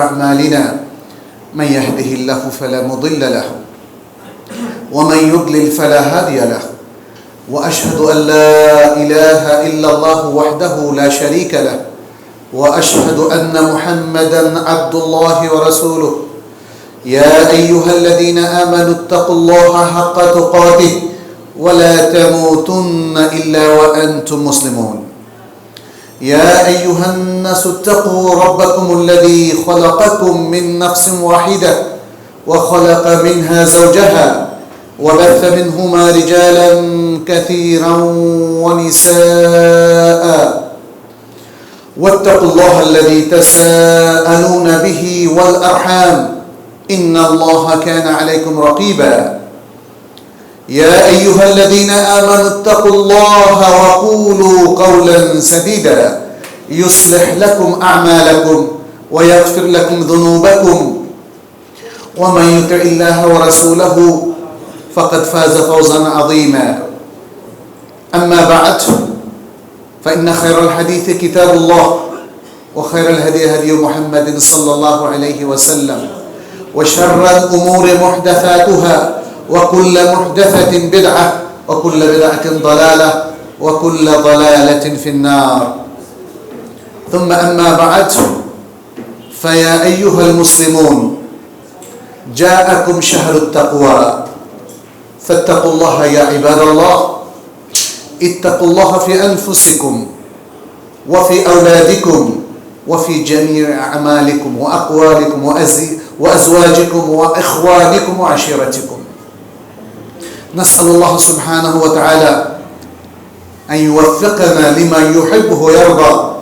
أعمالنا من يهده الله فلا مضل له ومن يضلل فلا هادي له وأشهد أن لا إله إلا الله وحده لا شريك له وأشهد أن محمدا عبد الله ورسوله يا أيها الذين آمنوا اتقوا الله حق تقاته ولا تموتن إلا وأنتم مسلمون يا أيها الناس اتقوا ربكم الذي خلقكم من نفس واحدة وخلق منها زوجها وبث منهما رجالا كثيرا ونساء واتقوا الله الذي تساءلون به والأرحام إن الله كان عليكم رقيبا يا أيها الذين آمنوا اتقوا الله وقولوا قولا سديدا يصلح لكم أعمالكم ويغفر لكم ذنوبكم ومن يطع الله ورسوله فقد فاز فوزا عظيما أما بعد فإن خير الحديث كتاب الله وخير الهدي هدي محمد صلى الله عليه وسلم وشر الأمور محدثاتها وكل محدثة بدعة وكل بدعة ضلالة وكل ضلالة في النار ثم أما بعد فيا أيها المسلمون جاءكم شهر التقوى فاتقوا الله يا عباد الله اتقوا الله في أنفسكم وفي أولادكم وفي جميع أعمالكم وأقوالكم وأزواجكم وإخوانكم وعشيرتكم نسأل الله سبحانه وتعالى أن يوفقنا لما يحبه ويرضى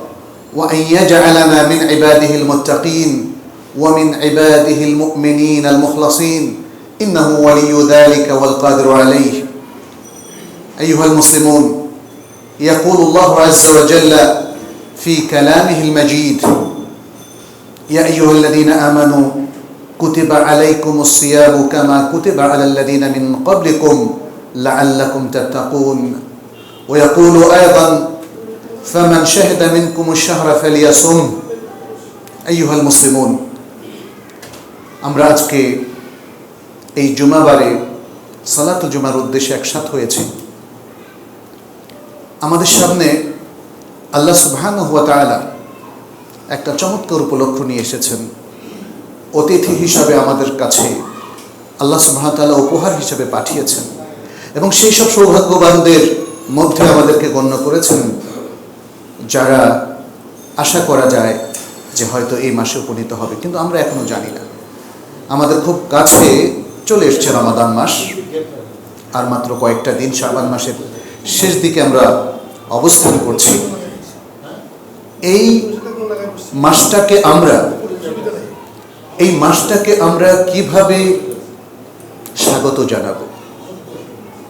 وأن يجعلنا من عباده المتقين ومن عباده المؤمنين المخلصين إنه ولي ذلك والقادر عليه أيها المسلمون يقول الله عز وجل في كلامه المجيد يا أيها الذين آمنوا كتب عليكم الصيام كما كتب على الذين من قبلكم لعلكم تتقون ويقول أيضا فمن شهد منكم الشهر فليصم أيها المسلمون আমরা আজকে এই জুমাবারে সালাতুল জুমার উদ্দেশ্যে একসাথ হয়েছি আমাদের সামনে আল্লাহ সুবহানাহু ওয়া তাআলা একটা চমৎকার উপলক্ষ নিয়ে এসেছেন অতিথি হিসাবে আমাদের কাছে আল্লাহ সুবহানাহু ওয়া তাআলা উপহার হিসাবে পাঠিয়েছেন এবং সেই সব সৌভাগ্যবানদের মধ্যে আমাদেরকে গণ্য করেছেন যারা আশা করা যায় যে হয়তো এই মাসে উপনীত হবে কিন্তু আমরা এখনো জানি না আমাদের খুব কাছে চলে এসছে রমাদান মাস আর মাত্র কয়েকটা দিন শাবান মাসের শেষ দিকে আমরা অবস্থান করছি এই মাসটাকে আমরা কিভাবে স্বাগত জানাবো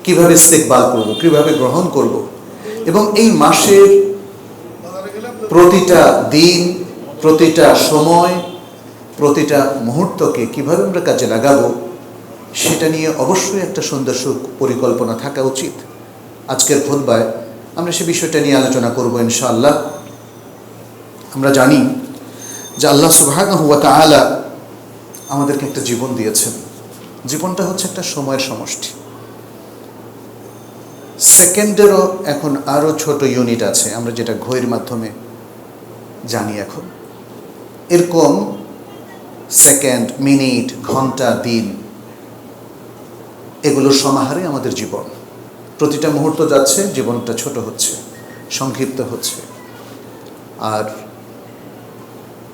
কিভাবে ইস্তেকবাল করব কিভাবে গ্রহণ করব এবং এই মাসের প্রতিটা দিন প্রতিটা সময় প্রতিটা মুহূর্তকে কিভাবে আমরা কাজে লাগাবো সেটা নিয়ে অবশ্যই একটা সুন্দর পরিকল্পনা থাকা উচিত আজকের খুতবায় আমরা সে বিষয়টা নিয়ে আলোচনা করব ইনশাআল্লাহ আমরা জানি যে আল্লাহ সুবহানাহু ওয়া তাআলা আমাদেরকে একটা জীবন দিয়েছেন জীবনটা হচ্ছে একটা সময়ের সমষ্টি সেকেন্ডেরও এখন আরও ছোট ইউনিট আছে আমরা যেটা ঘড়ির মাধ্যমে জানি এখন এরকম সেকেন্ড মিনিট ঘন্টা দিন এগুলোর সমাহারে আমাদের জীবন প্রতিটা মুহূর্ত যাচ্ছে জীবনটা ছোট হচ্ছে সংক্ষিপ্ত হচ্ছে আর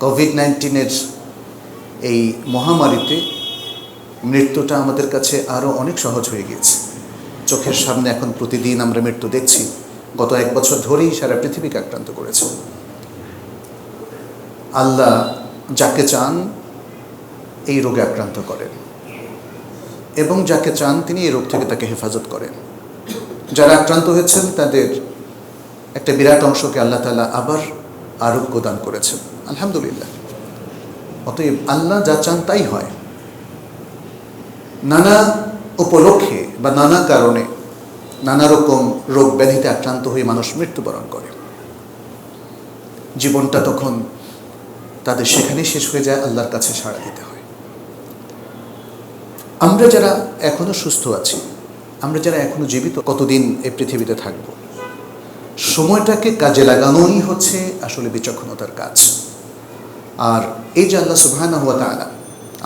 কোভিড-19 এই মহামারীতে মৃত্যুটা আমাদের কাছে আরও অনেক সহজ হয়ে গিয়েছে চোখের সামনে এখন প্রতিদিন আমরা মৃত্যু দেখছি গত এক বছর ধরেই সারা পৃথিবীকে আক্রান্ত করেছে আল্লাহ যাকে চান এই রোগে আক্রান্ত করেন এবং যাকে চান তিনি এই রোগ থেকে তাকে হেফাজত করেন যারা আক্রান্ত হয়েছেন তাদের একটা বিরাট অংশকে আল্লাহ তাআলা আবার আরোগ্য দান করেছেন আলহামদুলিল্লাহ অতএব আল্লাহ যা চান তাই হয় নানা উপলক্ষে বা নানা কারণে নানা রকম রোগ ব্যাধিতে আক্রান্ত হয়ে মানুষ মৃত্যুবরণ করে জীবনটা তখন তাদের সেখানেই শেষ হয়ে যায়, আল্লাহর কাছে সাড়া দিতে হয়। আমরা যারা এখনো সুস্থ আছি, আমরা যারা এখনো জীবিত, কতদিন এই পৃথিবীতে থাকব, সময়টাকে কাজে লাগানোই হচ্ছে আসলে বিচক্ষণতার কাজ। আর এই যে আল্লাহ সুবহানাহু ওয়া তাআলা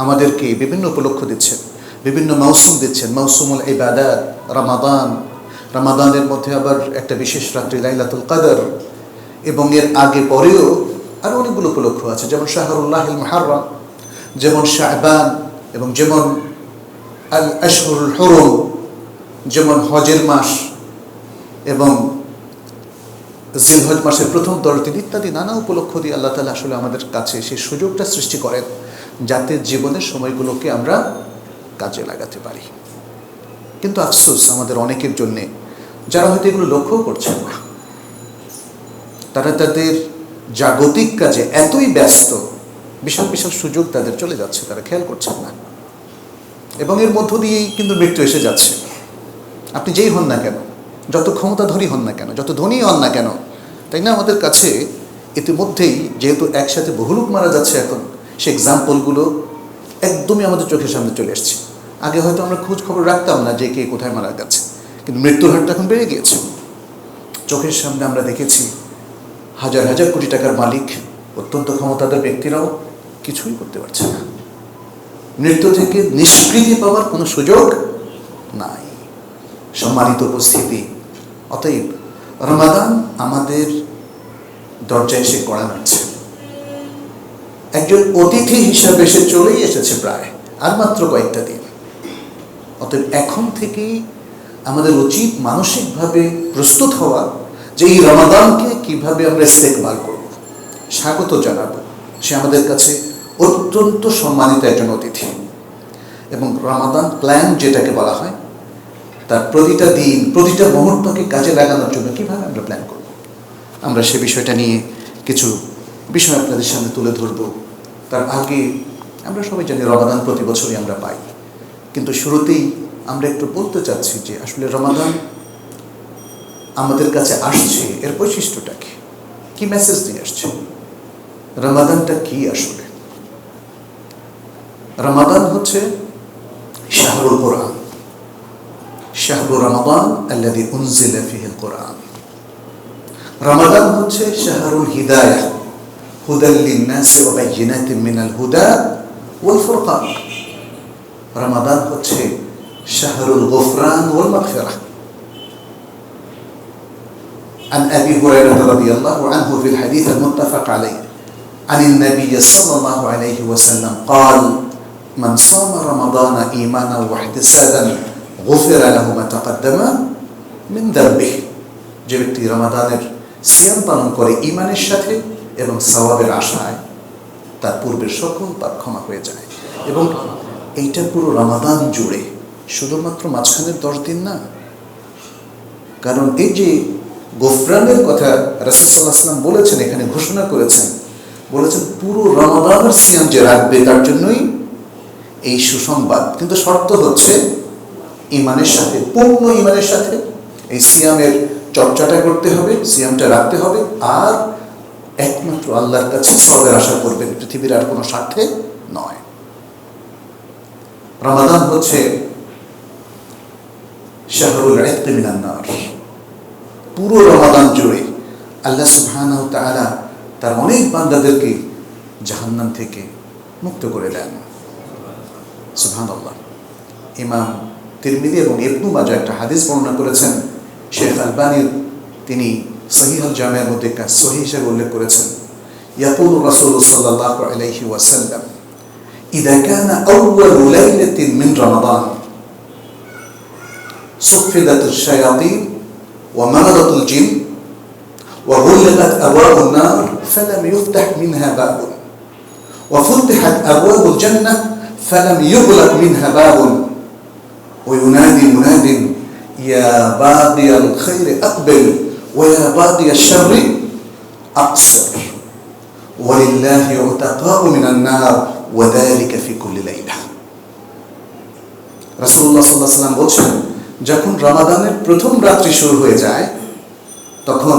আমাদেরকে বিভিন্ন উপলক্ষ দিচ্ছেন, বিভিন্ন মৌসুম দিচ্ছেন, মৌসুমুল ইবাদাত, রামাদানের মধ্যে আবার একটা বিশেষ রাত্রি লাইলাতুল কদর, এবং এর আগে পরেও আরও অনেকগুলো উপলক্ষ আছে, যেমন শাহরুল্লাহিল মুহাররম, যেমন শাবান, এবং যেমন আল আশহুরুল হুরুম, যেমন হজের মাস এবং জিলহজ মাসের প্রথম 10 দিন ইত্যাদি নানা উপলক্ষ দিয়ে আল্লাহ তাআলা আসলে আমাদের কাছে সেই সুযোগটা সৃষ্টি করেন যাতে জীবনের সময়গুলোকে আমরা কাজে লাগাতে পারি। কিন্তু আফসোস আমাদের অনেকের জন্যে, যারা হয়তো এগুলো লক্ষ্যও করছেন না, তারা তাদের জাগতিক কাজে এতই ব্যস্ত, বিশাল বিশাল সুযোগ তাদের চলে যাচ্ছে, তারা খেয়াল করছেন না, এবং এর মধ্য দিয়েই কিন্তু মৃত্যু এসে যাচ্ছে। আপনি যেই হন না কেন, যত ক্ষমতাধরী হন না কেন, যত ধনী হন না কেন, তাই না, আমাদের কাছে ইতিমধ্যেই যেহেতু একসাথে বহু লোক মারা যাচ্ছে এখন, সে এক্সাম্পলগুলো একদমই আমাদের চোখের সামনে চলে এসছে। আগে হয়তো আমরা খোঁজ খবর রাখতাম না যে কে কোথায় মারা যাচ্ছে, কিন্তু মৃত্যুর হারটা এখন বেড়ে গিয়েছে। চোখের সামনে আমরা দেখেছি হাজার হাজার কোটি টাকার মালিক, অত্যন্ত ক্ষমতাধর ব্যক্তিরাও কিছুই করতে পারছে না। মৃত্যু থেকে নিষ্কৃতি পাওয়ার কোনো সুযোগ নাই। সম্মানিত উপস্থিতি, অতএব রমাদান আমাদের দরজায় এসে কড়া নাড়ছে। একজন অতিথি হিসাবে এসে চলেই এসেছে প্রায়, আর মাত্র কয়েকটা দিন। অতএব এখন থেকেই আমাদের উচিত মানসিকভাবে প্রস্তুত হওয়া যে এই রমাদানকে কিভাবে আমরা ইস্তেকবাল করব, স্বাগত জানাবো। সে আমাদের কাছে অত্যন্ত সম্মানিত একজন অতিথি, এবং রমাদান প্ল্যান যেটাকে বলা হয়, তার প্রতিটা দিন, প্রতিটা মুহূর্তকে কাজে লাগানোর জন্য কীভাবে আমরা প্ল্যান করব, আমরা সে বিষয়টা নিয়ে কিছু বিষয় আপনাদের সামনে তুলে ধরব। তার আগে আমরা সবাই জানি রমাদান প্রতি বছরই আমরা পাই, কিন্তু শুরুতেই আমরা একটু বলতে চাচ্ছি যে আসলে রমাদান আমাদের কাছে আসছে, এর বৈশিষ্ট্যটা কি মেসেজ দিয়ে আসছে, রমাদানটা কি আসলে। রমাদান হচ্ছে শাহরুল কোরআন, শাহরু রমাদান আল্লাযী উনজিলা ফীহিল কোরআন। রমাদান হচ্ছে শাহরুল হিদায়াহ, হুদাল লিন-নাসি ওয়া বায়্যিনাতিন মিনাল হুদা ওয়াল ফুরকান। রমাদান হচ্ছে শাহরুল গুফরান ওয়াল মাগফিরাহ। عن أبي هريرة رضي الله عنه في الحديث المتفق عليه عن النبي صلى الله عليه وسلم قال من صام رمضان إيمانا واحتسابا غفر له ما تقدم من ذنبه। যে ব্যক্তি রমাদানের সিয়াম পালন করে ঈমানের সাথে এবং সওয়াবের আশায়, তার পূর্বের সকল পাপ ক্ষমা হয়ে যায়। এবং এইটা পুরো রমাদান জুড়ে, শুধুমাত্র মাঝখানের 10 দিন না। কারণ এই যে গোফরানের কথা রাসূল সাল্লাল্লাহু আলাইহি ওয়াসাল্লাম বলেছেন, এখানে ঘোষণা করেছেন, বলেছেন পুরো রমাদানের সিয়াম যে রাখবে তার জন্যই এই সুসংবাদ। কিন্তু শর্ত হচ্ছে ঈমানের সাথে, পূর্ণ ঈমানের সাথে এই সিয়ামের চর্চাটা করতে হবে, সিয়ামটা রাখতে হবে, আর একমাত্র আল্লাহর কাছে সওয়াবের আশা করবেন, পৃথিবীর আর কোনো স্বার্থে নয়। রমাদান হচ্ছে শাহরুল ইতক মিনান নার। পুরো রমাদান জুড়ে আল্লাহ সুবহানাহু ওয়া তাআলা তার অনেক বান্দাদেরকে জাহান্নাম থেকে মুক্ত করে দেন। সুবহানাল্লাহ। ইমাম তিরমিজি এবং ইবনে মাজাহ একটা হাদিস বর্ণনা করেছেন, শেখ আলবানী তিনি সহিহ আল জামিআর মধ্যে সহিহ হিসেবে উল্লেখ করেছেন, ইয়াকুলু রাসূলুল্লাহ সাল্লাল্লাহু আলাইহি ওয়াসাল্লাম ইযা কানা আউয়ালু লাইলাতিন মিন রমাদান সুফিদাতুশ শায়াতিন ওয়া মারাদাতুল জিন ওয়া গুলিকাত আবওয়াবুন নার ফালাম ইফতাহ মিনহা বাবুন ওয়া ফুতিহাত আবওয়াবুল জান্নাহ ফালাম ইউগলাক মিনহা বাবুন ওয়া ইউনাদি মুনাদিন ইয়া বাগিয়াল খায়রি আকবিল ওয়া ইয়া বাগিয়াশ শাররি আকসির ওয়া লিল্লাহি উতাকাউ মিনান নার ওয়া যালিকা ফি কুল্লি লাইলা। রাসূলুল্লাহ সাল্লাল্লাহু আলাইহি ওয়াসাল্লাম বলেন, যখন রমাদানের প্রথম রাত্রি শুরু হয়ে যায় তখন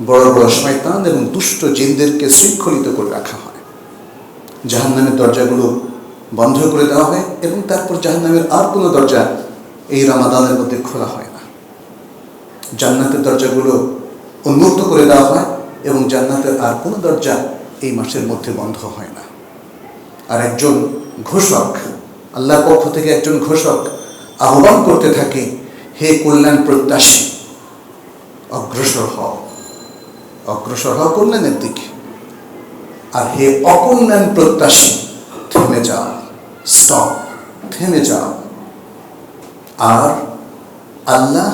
বড় বড় শয়তান এবং দুষ্ট জিনদেরকে শৃঙ্খলিত করে রাখা হয়। জাহান্নামের দরজাগুলো বন্ধ করে দেওয়া হয় এবং তারপর জাহান্নামের আর কোনো দরজা এই রমাদানের মধ্যে খোলা হয় না। জান্নাতের দরজাগুলো উন্মুক্ত করে দেওয়া হয় এবং জান্নাতের আর কোনো দরজা এই মাসের মধ্যে বন্ধ হয় না। আর একজন ঘোষক, আল্লাহর পক্ষ থেকে একজন ঘোষক আহ্বান করতে থাকে, হে কল্যাণ প্রত্যাশী, অগ্রসর হও, অগ্রসর হও কল্যাণের দিকে। আর হে অকল্যাণ প্রত্যাশী, থেমে যাও, স্টপ, থেমে যাও। আর আল্লাহ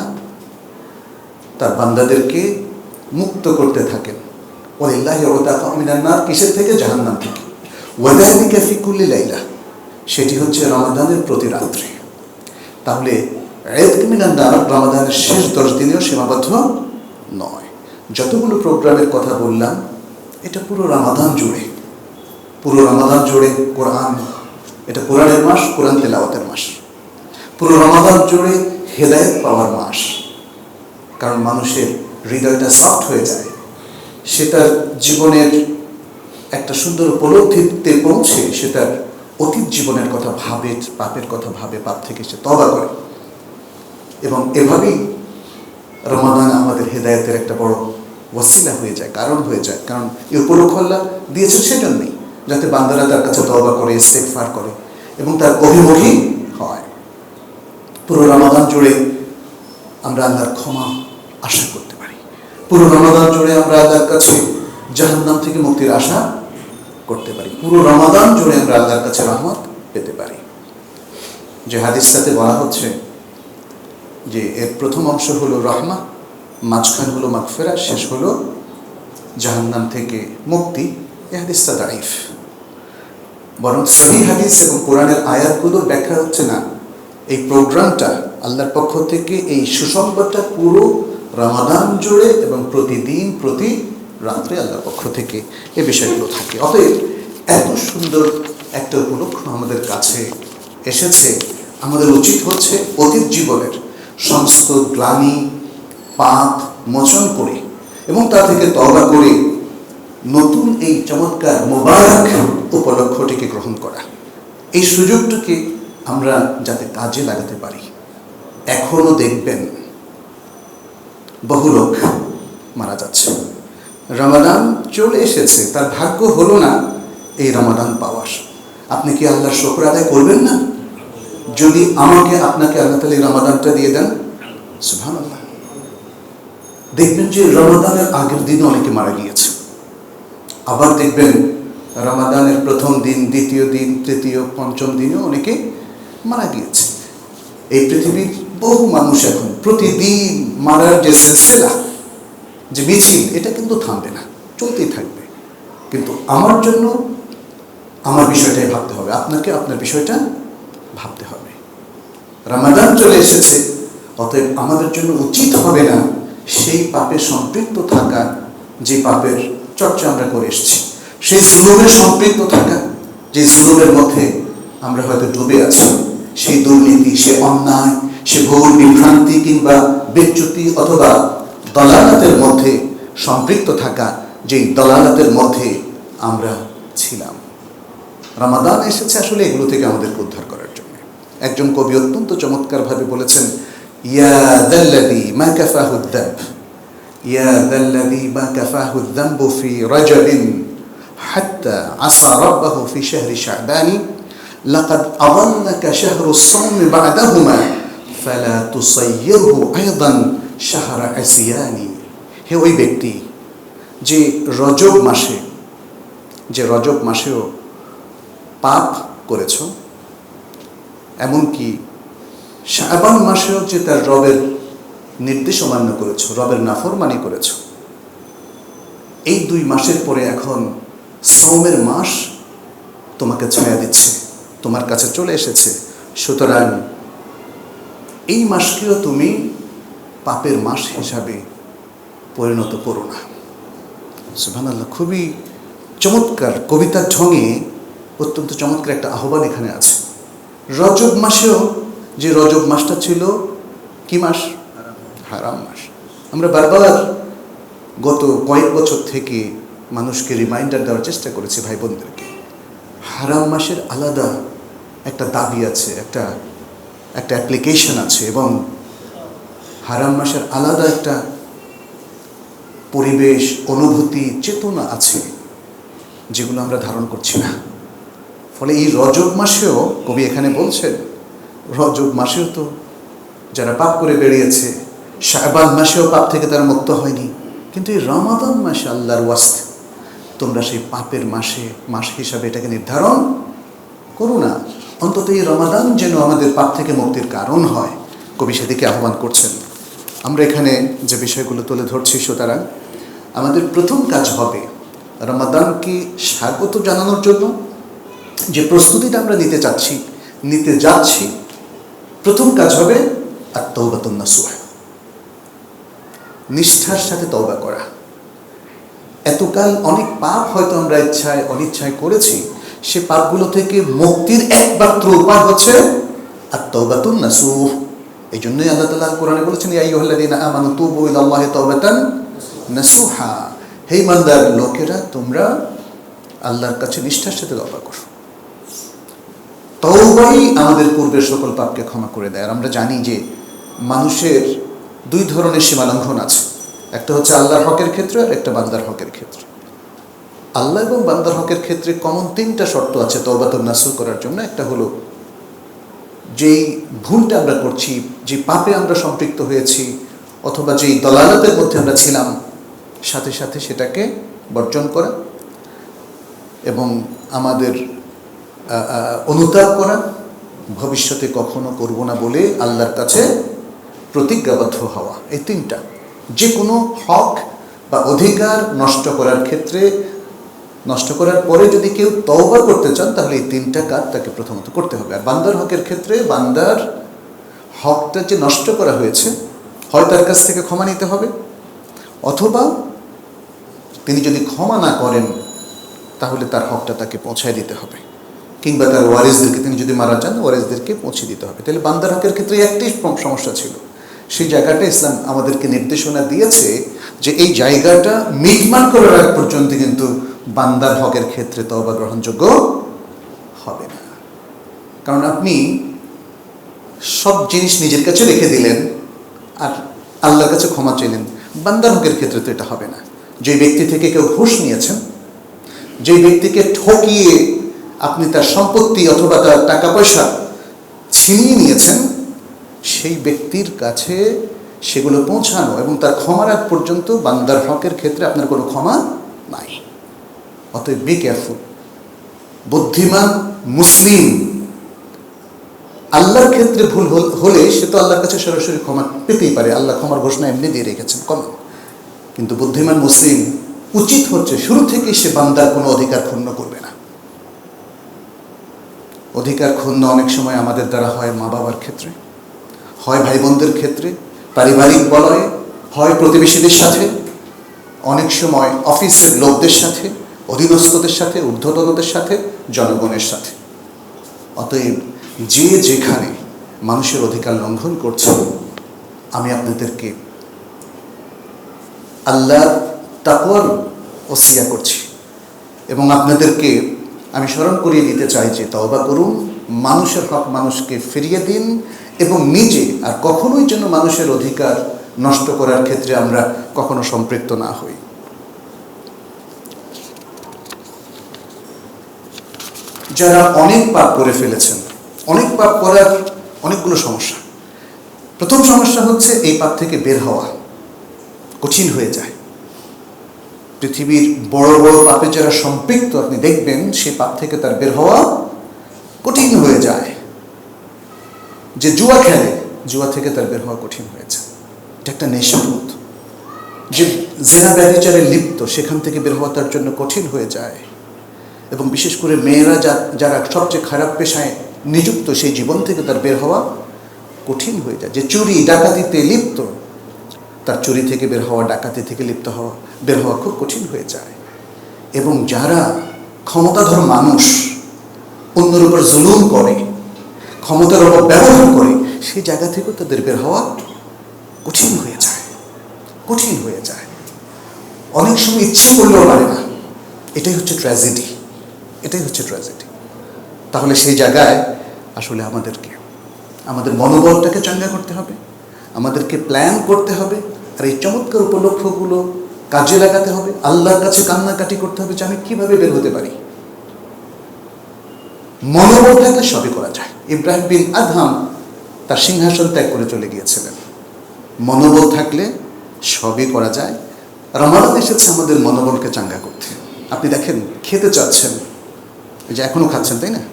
তার বান্দাদেরকে মুক্ত করতে থাকেন। ওয়ালিল্লাহি উতাকা মিনান নার, কিসের থেকে? জাহান্নাম থেকে। ওয়াযালিকা ফি কুল্লি লাইলা, সেটি হচ্ছে রমাদানের প্রতি রাত্রে। তাহলে ইতক মিনান নার রমাদানের শেষ 10 দিনেও সীমাবদ্ধ নয়। যতগুলো প্রোগ্রামের কথা বললাম, এটা পুরো রমাদান জুড়ে, পুরো রমাদান জুড়ে কোরআন, এটা কোরআনের মাস, কোরআন তেলাওয়াতের মাস। পুরো রমাদান জুড়ে হেদায়েত পাওয়ার মাস, কারণ মানুষের হৃদয়টা সফট হয়ে যায়, সে তার জীবনের একটা সুন্দর উপলব্ধিতে পৌঁছে সে তার অতীত জীবনের কথা ভাবে, পাপের কথা ভাবে, পাপ থেকে সে তওবা করে। এবং এভাবেই রমাদান আমাদের হেদায়েতের একটা বড় ওয়াসিলা হয়ে যায়, কারণ হয়ে যায়। কারণ এই উপলক্ষ আল্লাহ দিয়েছেন সেজন্যই, যাতে বান্দারা তার কাছে তওবা করে, ইস্তেগফার করে এবং তার অভিমুখী হয়। পুরো রমাদান জুড়ে আমরা আল্লাহর ক্ষমা আশা করতে পারি। পুরো রমাদান জুড়ে আমরা আল্লাহর কাছে জাহান্নাম থেকে মুক্তির আশা করতে পারি। পুরো রমাদান জুড়ে আমরা আল্লাহর কাছে রহমত পেতে পারি। যে হাদিসটাতে বলা হচ্ছে যে এর প্রথম অংশ হলো রহমা, মাঝখান হলো মাগফিরা, শেষ হলো জাহান্নাম থেকে মুক্তি। এই হাদিসটা দাঈফ, বরং সহিহ হাদিস এবং কোরআনের আয়াতগুলোর ব্যাখ্যা হচ্ছে না, এই প্রোগ্রামটা আল্লাহর পক্ষ থেকে, এই সুসংবাদটা পুরো রমাদান জুড়ে এবং প্রতিদিন প্রতি রাত্রে আল্লাহর পক্ষ থেকে এই বিষয়গুলো থাকে। অতএব এত সুন্দর একটা উপলক্ষ আমাদের কাছে এসেছে, আমাদের উচিত হচ্ছে অতীত জীবনের সমস্ত গ্লানি, পাপ মোচন করে এবং তা থেকে তওবা করে নতুন এই চমৎকার মোবারক উপলক্ষটিকে গ্রহণ করা। এই সুযোগটিকে আমরা যাতে কাজে লাগাতে পারি। এখনো দেখবেন বহু লোক মারা যাচ্ছে, রমাদান চলে এসেছে, তার ভাগ্য হলো না এই রমাদান পাওয়ার। আপনি কি আল্লাহর শুকর আদায় করবেন না? যদি আমাকে আপনাকে আল্লাহ তাআলা এই রমাদানটা দিয়ে দেন, সুবহানাল্লাহ, দেখবেন যে রমাদানের আগের দিনে অনেকে মারা গিয়েছে। আবার দেখবেন রমাদানের প্রথম দিন, দ্বিতীয় দিন, তৃতীয়, পঞ্চম দিনেও অনেকে মারা গিয়েছে। এই পৃথিবীর বহু মানুষ এখন প্রতিদিন মারার যে সিলসিলা, যে মিছিল, এটা কিন্তু থামবে না, চলতেই থাকবে। কিন্তু আমার জন্য আমার বিষয়টাই ভাবতে হবে, আপনাকে আপনার বিষয়টা ভাবতে হবে। রমাদান চলে এসেছে, অতএব আমাদের জন্য উচিত হবে না সেই পাপে সম্পৃক্ত থাকা, যে পাপের চর্চা আমরা করে এসেছি, সেই জুলুমে সম্পৃক্ত থাকা, যে জুলুমের মধ্যে আমরা হয়তো ডুবে আছি, সেই দুর্নীতি, সে অন্যায়, সে ভুল বিভ্রান্তি কিংবা বিচ্যুতি অথবা দলালাতের মধ্যে সম্পৃক্ত থাকা, যেই দলালাতের মধ্যে আমরা ছিলাম। রমাদান এসেছে আসলে এগুলো থেকে আমাদেরকে উদ্ধার করার জন্য। একজন কবি অত্যন্ত চমৎকারভাবে বলেছেন, ইয়া যাল্লাযী মা কাফাহু যাব, ইয়া যাল্লাযী মা কাফাহু যাব ফি রাজাবিন হাত্তা আসা রাব্বাহু ফি শাহরি শাবান, লাকাদ আযাল্লাকা শাহরুস সাওম বা'দাহুমা ফালা তুসায়্যিরহু আইদান শাহরা আসিয়ানি। হে ওই ব্যক্তি যে রজব মাসেও পাপ করেছ, এমনকি শাবান মাসেও যে তার রবের নির্দেশ অমান্য করেছ, রবের নাফরমানি করেছ, এই 2 মাসের পরে এখন সওমের মাস তোমাকে ছায়া দিচ্ছে, তোমার কাছে চলে এসেছে। সুতরাং এই মাসকেও তুমি পাপের মাস হিসাবে পরিণত করো না। সুবহানাল্লাহ, খুবই চমৎকার কবিতার ঢঙে অত্যন্ত চমৎকার একটা আহ্বান এখানে আছে। রজব মাসেও, যে রজব মাসটা ছিল কি মাস? হারাম মাস। আমরা বারবার গত কয়েক বছর থেকে মানুষকে রিমাইন্ডার দেওয়ার চেষ্টা করেছি, ভাই বোনদেরকে, হারাম মাসের আলাদা একটা দাবি আছে, একটা অ্যাপ্লিকেশন আছে, এবং হারাম মাসের আলাদা একটা পরিবেশ, অনুভূতি, চেতনা আছে যেগুলো আমরা ধারণ করছি না। ফলে এই রজব মাসেও কবি এখানে বলছেন, রজব মাসেও তো যারা পাপ করে বেরিয়েছে, শাবান মাসেও পাপ থেকে তারা মুক্ত হয়নি, কিন্তু এই রমাদান মাসে আল্লাহর ওয়াস্তে তোমরা সেই পাপের মাস হিসাবে এটাকে নির্ধারণ করো না। অন্তত এই রমাদান যেন আমাদের পাপ থেকে মুক্তির কারণ হয়, কবি সেদিকে আহ্বান করছেন। আমরা এখানে যে বিষয়গুলো তুলে ধরছি, সুতরাং আমাদের প্রথম কাজ হবে রমাদানকে স্বাগত জানানোর জন্য যে প্রস্তুতিটা আমরা নিতে যাচ্ছি, প্রথম কাজ হবে আত-তাওবাতুন নাসুহ, নিষ্ঠার সাথে তওবা করা। এতকাল অনেক পাপ হয়তো আমরা অনিচ্ছায় করেছি, সে পাপগুলো থেকে মুক্তির একমাত্র উপায় হচ্ছে আত-তাওবাতুন নাসুহ। এই জন্যই আল্লাহ তাআলা কোরআনে বলেছেন, ইয়া আইয়ুহাল্লাযীনা আমানু তুবু ইলাল্লাহি তাওবাতান নাসুহা, হে ইমানদার লোকেরা তোমরা আল্লাহর কাছে নিষ্ঠার সাথে তওবা করো। তওবাই আমাদের পূর্বের সকল পাপকে ক্ষমা করে দেয়। আর আমরা জানি যে মানুষের দুই ধরনের সীমালঙ্ঘন আছে, একটা হচ্ছে আল্লাহর হকের ক্ষেত্রে আর একটা বান্দার হকের ক্ষেত্রে। আল্লাহ এবং বান্দার হকের ক্ষেত্রে কমন তিনটা শর্ত আছে তওবাতুন নাসুহ করার জন্য। একটা হলো যেই ভুলটা আমরা করছি, যে পাপে আমরা সম্পৃক্ত হয়েছি, অথবা যেই দলালতের মধ্যে আমরা ছিলাম, সাথে সাথে সেটাকে বর্জন করা এবং আমাদের অনুতাপ করা, ভবিষ্যতে কখনো করব না বলে আল্লাহর কাছে প্রতিজ্ঞাবদ্ধ হওয়া। এই তিনটা, যে কোনো হক বা অধিকার নষ্ট করার ক্ষেত্রে, নষ্ট করার পরে যদি কেউ তওবা করতে চান, তাহলে এই তিনটা কাজ তাকে প্রথমত করতে হবে। আর বান্দার হকের ক্ষেত্রে বান্দার হকটা যে নষ্ট করা হয়েছে, হয় তার কাছ থেকে ক্ষমা নিতে হবে, অথবা তিনি যদি ক্ষমা না করেন তাহলে তার হকটা তাকে পৌঁছায় দিতে হবে, কিংবা তার ওয়ারিসদেরকে, তিনি যদি মারা যান ওয়ারিসদেরকে পৌঁছে দিতে হবে। তাহলে বান্দার হকের ক্ষেত্রে একটি সমস্যা ছিল, সেই জায়গাটা ইসলাম আমাদেরকে নির্দেশনা দিয়েছে যে এই জায়গাটা মিটমাট করার আগ পর্যন্ত কিন্তু বান্দার হকের ক্ষেত্রে তওবা গ্রহণযোগ্য হবে না। কারণ আপনি সব জিনিস নিজের কাছে রেখে দিলেন আর আল্লাহর কাছে ক্ষমা চাইলেন, বান্দার হকের ক্ষেত্রে তো এটা হবে না। যে ব্যক্তি থেকে কেউ ঘুষ নিয়েছেন, যে ব্যক্তিকে ঠকিয়ে আপনি তার সম্পত্তি অথবা তার টাকা পয়সা ছিনিয়ে নিয়েছেন, সেই ব্যক্তির কাছে সেগুলো পৌঁছানো এবং তার ক্ষমার আগ পর্যন্ত বান্দার হকের ক্ষেত্রে আপনার কোনো ক্ষমা নাই। অতএব বি কেয়ারফুল। বুদ্ধিমান মুসলিম আল্লাহর ক্ষেত্রে ভুল হলে সে তো আল্লাহর কাছে সরাসরি ক্ষমা পেতেই পারে, আল্লাহ ক্ষমার ঘোষণা এমনি দিয়ে রেখেছেন কমন। কিন্তু বুদ্ধিমান মুসলিম উচিত হচ্ছে শুরু থেকেই সে বান্দার কোনো অধিকার ক্ষুণ্ণ করবে না। অধিকার ক্ষুণ্ণ অনেক সময় আমাদের দ্বারা হয় মা বাবার ক্ষেত্রে, হয় ভাই বোনদের ক্ষেত্রে, পারিবারিক বলয়ে, হয় প্রতিবেশীদের সাথে, অনেক সময় অফিসের লোকদের সাথে, অধীনস্থদের সাথে, ঊর্ধ্বতনদের সাথে, জনগণের সাথে। অতএব যে যেখানে মানুষের অধিকার লঙ্ঘন করছে, আমি আপনাদেরকে আল্লাহর তাকওয়ার ওসিয়া করছি এবং আপনাদেরকে আমি স্মরণ করিয়ে দিতে চাই যে তওবা করুন, মানুষের হক মানুষকে ফিরিয়ে দিন এবং নিজে আর কখনোই যেন মানুষের অধিকার নষ্ট করার ক্ষেত্রে আমরা কখনো সম্পৃক্ত না হই। যারা অনেক পাপ করে ফেলেছেন, অনেক পাপ করার অনেকগুলো সমস্যা। প্রথম সমস্যা হচ্ছে এই পাপ থেকে বের হওয়া কঠিন হয়ে যায়। পৃথিবীর বড় বড় পাপে যারা সম্পৃক্ত আপনি দেখবেন, সেই পাপ থেকে তার বের হওয়া কঠিন হয়ে যায়। যে জুয়া খেলে, জুয়া থেকে তার বের হওয়া কঠিন হয়ে যায়। এটা একটা নেশার মতো। যে জেনা ব্যভিচারে লিপ্ত, সেখান থেকে বের হওয়া তার জন্য কঠিন হয়ে যায়। এবং বিশেষ করে মেয়েরা যারা সবচেয়ে খারাপ পেশায় নিযুক্ত, সেই জীবন থেকে তার বের হওয়া কঠিন হয়ে যায়। যে চুরি ডাকাতিতে লিপ্ত, তার চুরি থেকে বের হওয়া, ডাকাতি থেকে বের হওয়া খুব কঠিন হয়ে যায়। এবং যারা ক্ষমতাধর মানুষ, অন্যের উপর জুলুম করে, ক্ষমতার অপব্যবহার করে, সেই জায়গা থেকেও তাদের বের হওয়া কঠিন হয়ে যায়, কঠিন হয়ে যায়। অনেক সময় ইচ্ছে করলেও পারে না। এটাই হচ্ছে ট্র্যাজেডি, এটাই হচ্ছে ট্র্যাজেডি। তাহলে সেই জায়গায় আসলে আমাদের মনোবলটাকে চাঙ্গা করতে হবে, আমাদেরকে প্ল্যান করতে হবে, আর এই চমৎকার উপলক্ষগুলো কাজে লাগাতে হবে, আল্লাহর কাছে কান্নাকাটি করতে হবে যে আমি কীভাবে বের হতে পারি। মনোবল থাকলে সবই করা যায়। ইব্রাহিম বিন আদহাম তার সিংহাসন ত্যাগ করে চলে গিয়েছিলেন। মনোবল থাকলে সবই করা যায়। রমাদান এসেছে আমাদের মনোবলকে চাঙ্গা করতে। আপনি দেখেন, খেতে চাচ্ছেন, এই যে এখনও খাচ্ছেন, তাই না?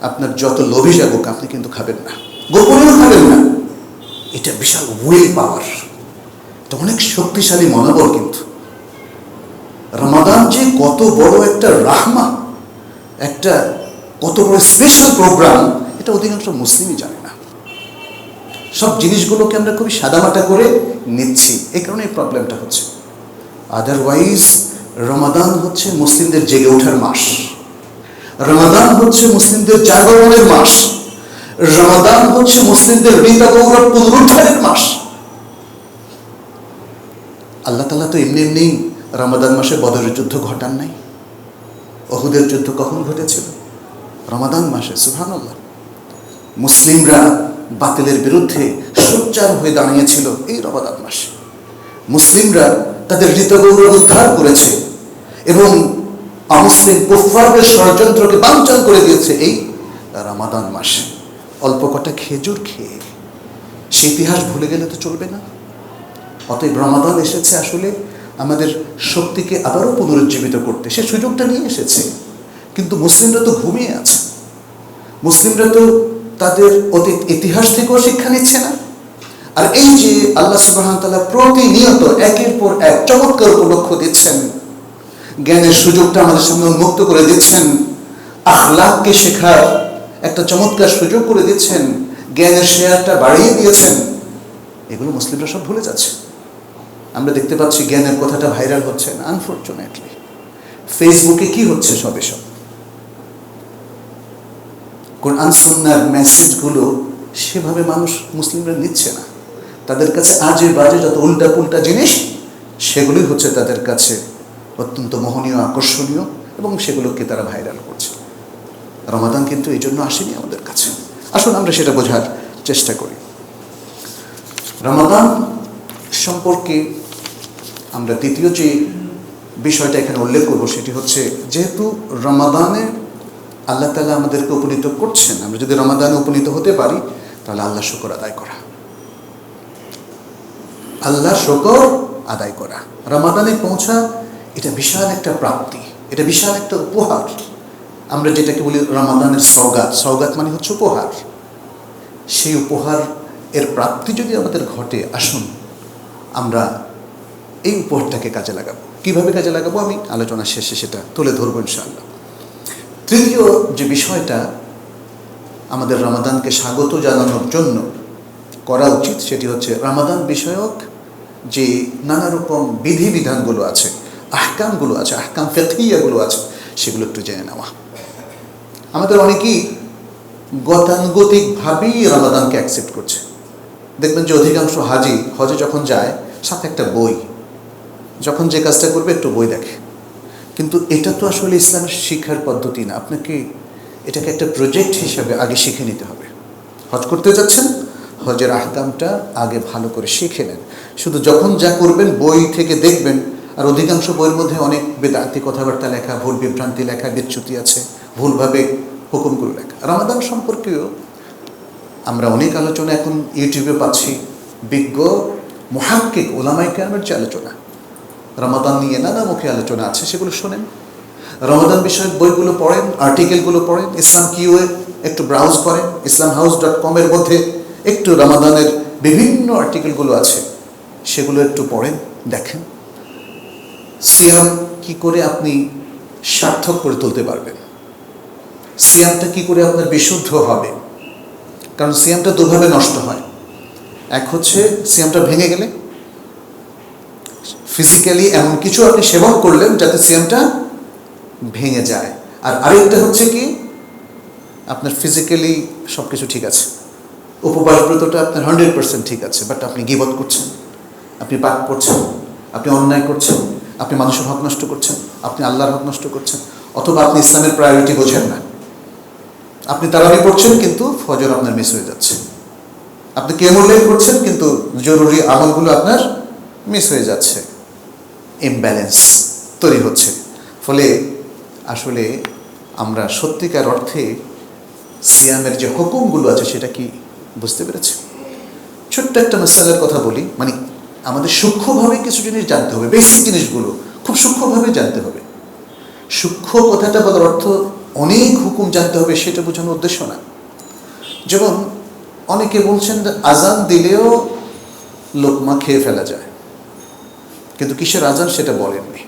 আপনার যত লোভী যাবুক আপনি কিন্তু খাবেন না, গোপনেও খাবেন না। এটা বিশাল উইল পাওয়ার, এটা অনেক শক্তিশালী মনোবল। কিন্তু রমাদান যে কত বড় একটা রাহমা, একটা কত বড় স্পেশাল প্রোগ্রাম, এটা অধিকাংশ মুসলিমই জানে না। সব জিনিসগুলোকে আমরা খুবই সাদামাটা করে নিচ্ছি, এই কারণে এই প্রবলেমটা হচ্ছে। আদারওয়াইজ রমাদান হচ্ছে মুসলিমদের জেগে ওঠার মাস, রমাদান হচ্ছে মুসলিমদের জাগরণের মাস, রমাদান হচ্ছে মুসলিমদের হৃদয়গৌরব পুনরুদ্ধারের মাস। আল্লাহ তাআলা তো এমনি এমনি রমাদান মাসে বদরের যুদ্ধ ঘটান নাই। উহুদের যুদ্ধ কখন ঘটেছিল? রমাদান মাসে। সুবহানাল্লাহ। মুসলিমরা বাতিলের বিরুদ্ধে সোচ্চার হয়ে দাঁড়িয়েছিল এই রমাদান মাসে। মুসলিমরা তাদের হৃদয়গৌরব উদ্ধার করেছে এবং অমুসলিম কুফফারদের ষড়যন্ত্রকে বানচাল করে দিয়েছে এই রমাদান মাসে। অল্প কটা খেজুর খেয়ে সে ইতিহাস ভুলে গেলে তো চলবে না। অতএব রমাদান এসেছে আসলে আমাদের শক্তিকে আবারও পুনরুজ্জীবিত করতে। সে সুযোগটা নিয়ে এসেছে, কিন্তু মুসলিমরা তো ঘুমিয়ে আছে। মুসলিমরা তো তাদের অতীত ইতিহাস থেকেও শিক্ষা নিচ্ছে না। আর এই যে আল্লাহ সুবহানাহু ওয়া তাআলা প্রতিনিয়ত একের পর এক চমৎকার উপলক্ষ দিচ্ছেন, জ্ঞানের সুযোগটা আমাদের সামনে উন্মুক্ত করে দিচ্ছেন, আখলাককে শেখার একটা চমৎকার সুযোগ করে দিচ্ছেন, জ্ঞানের শেয়ারটা বাড়িয়ে দিয়েছেন, এগুলো মুসলিমরা সব ভুলে যাচ্ছে। আমরা দেখতে পাচ্ছি জ্ঞানের কথাটা ভাইরাল হচ্ছে না, আনফরচুনেটলি। ফেসবুকে কি হচ্ছে? সব কোরআন সুন্নাহর মেসেজগুলো সেভাবে মুসলিমরা নিচ্ছে না। তাদের কাছে আজে বাজে যত উল্টা পুল্টা জিনিস, সেগুলোই হচ্ছে তাদের কাছে অত্যন্ত মোহনীয়, আকর্ষণীয়, এবং সেগুলোকে তারা ভাইরাল করছে। রমাদান কিন্তু এই জন্য আসেনি আমাদের কাছে। আসুন আমরা সেটা বোঝার চেষ্টা করি। রমাদান সম্পর্কে আমরা দ্বিতীয় যে বিষয়টা এখানে উল্লেখ করব সেটি হচ্ছে, যেহেতু রমাদানে আল্লাহ তাআলা আমাদেরকে উপনীত করছেন, আমরা যদি রমাদানে উপনীত হতে পারি তাহলে আল্লাহ শুকর আদায় করা, আল্লাহ শুকর আদায় করা। রমাদানে পৌঁছা এটা বিশাল একটা প্রাপ্তি, এটা বিশাল একটা উপহার। আমরা যেটাকে বলি রমাদানের সওগাত, সওগাত মানে হচ্ছে উপহার। সেই উপহার এর প্রাপ্তি যদি আমাদের ঘটে, আসুন আমরা এই উপহারটাকে কাজে লাগাবো। কিভাবে কাজে লাগাবো আমি আলোচনা শেষে সেটা তুলে ধরবো ইনশাআল্লাহ। তৃতীয় যে বিষয়টা আমাদের রমাদানকে স্বাগত জানানোর জন্য করা উচিত, সেটি হচ্ছে রমাদান বিষয়ক যে নানা রকম বিধিবিধানগুলো আছে, আহকামগুলো আছে, আহকাম ফিকহিয়াগুলো আছে, সেগুলো একটু জেনে নেওয়া। আমাদের অনেকেই গতানুগতিকভাবেই রমাদানকে অ্যাকসেপ্ট করছে। দেখবেন যে অধিকাংশ হাজি হজে যখন যায় সাথে একটা বই, যখন যে কাজটা করবে একটু বই দেখে। কিন্তু এটা তো আসলে ইসলামের শিক্ষার পদ্ধতি না। আপনাকে এটাকে একটা প্রজেক্ট হিসাবে আগে শিখে নিতে হবে। হজ করতে যাচ্ছেন, হজের আহকামটা আগে ভালো করে শিখে নেন। শুধু যখন যা করবেন বই থেকে দেখবেন, আর অধিকাংশ বইয়ের মধ্যে অনেক বেদাতি কথাবার্তা লেখা, ভুল বিভ্রান্তি লেখা, বিচ্যুতি আছে, ভুলভাবে হুকুমগুলো লেখা। রমাদান সম্পর্কেও আমরা অনেক আলোচনা এখন ইউটিউবে পাচ্ছি, বিজ্ঞ মুহাক্কিক উলামায়ে কেরামের যে আলোচনা রমাদান নিয়ে নানামুখী আলোচনা আছে, সেগুলো শোনেন। রমাদান বিষয়ক বইগুলো পড়েন, আর্টিকেলগুলো পড়েন, ইসলাম কিউএ একটু ব্রাউজ করেন, islamhouse.com এর মধ্যে একটু রমাদানের বিভিন্ন আর্টিকেলগুলো আছে, সেগুলো একটু পড়েন, দেখেন সিয়াম কি করে আপনি সার্থক করে তুলতে পারবেন, সিয়ামটা কি করে আপনার বিশুদ্ধ হবে। কারণ সিয়ামটা দুভাবে নষ্ট হয়। এক হচ্ছে সিয়ামটা ভেঙে গেলে, ফিজিক্যালি এমন কিছু আপনি সেবন করলেন যাতে সিয়ামটা ভেঙে যায়। আর আরেকটা হচ্ছে কি, আপনার ফিজিক্যালি সব কিছু ঠিক আছে, উপবাস ব্রতটা আপনার 100% ঠিক আছে, বাট আপনি গীবত করছেন, আপনি পাপ করছেন, আপনি অন্যায় করছেন, আপনি মানুষের হক নষ্ট করছেন, আপনি আল্লাহর হক নষ্ট করছেন, অথবা আপনি ইসলামের প্রায়োরিটি বোঝেন না। আপনি তারাবি পড়ছেন কিন্তু ফজর আপনার মিস হয়ে যাচ্ছে, আপনি কিয়ামুল লাইল করছেন কিন্তু জরুরি আমলগুলো আপনার মিস হয়ে যাচ্ছে, ইমব্যালেন্স তৈরি হচ্ছে। ফলে আসলে আমরা সত্যিকার অর্থে সিয়ামের যে হুকুমগুলো আছে সেটা কি বুঝতে পেরেছি? ছোট্ট একটা মাসালার কথা বলি, মানে আমাদের সূক্ষ্মভাবে কিছু জিনিস জানতে হবে, বেসিক জিনিসগুলো খুব সূক্ষ্মভাবে জানতে হবে। সূক্ষ্ম কথাটা বলার অর্থ অনেক হুকুম জানতে হবে সেটা বোঝানোর উদ্দেশ্য না। যেমন অনেকে বলছেন আজান দিলেও লোকমা খেয়ে ফেলা যায়, কিন্তু কিসের আজান সেটা বলেননি।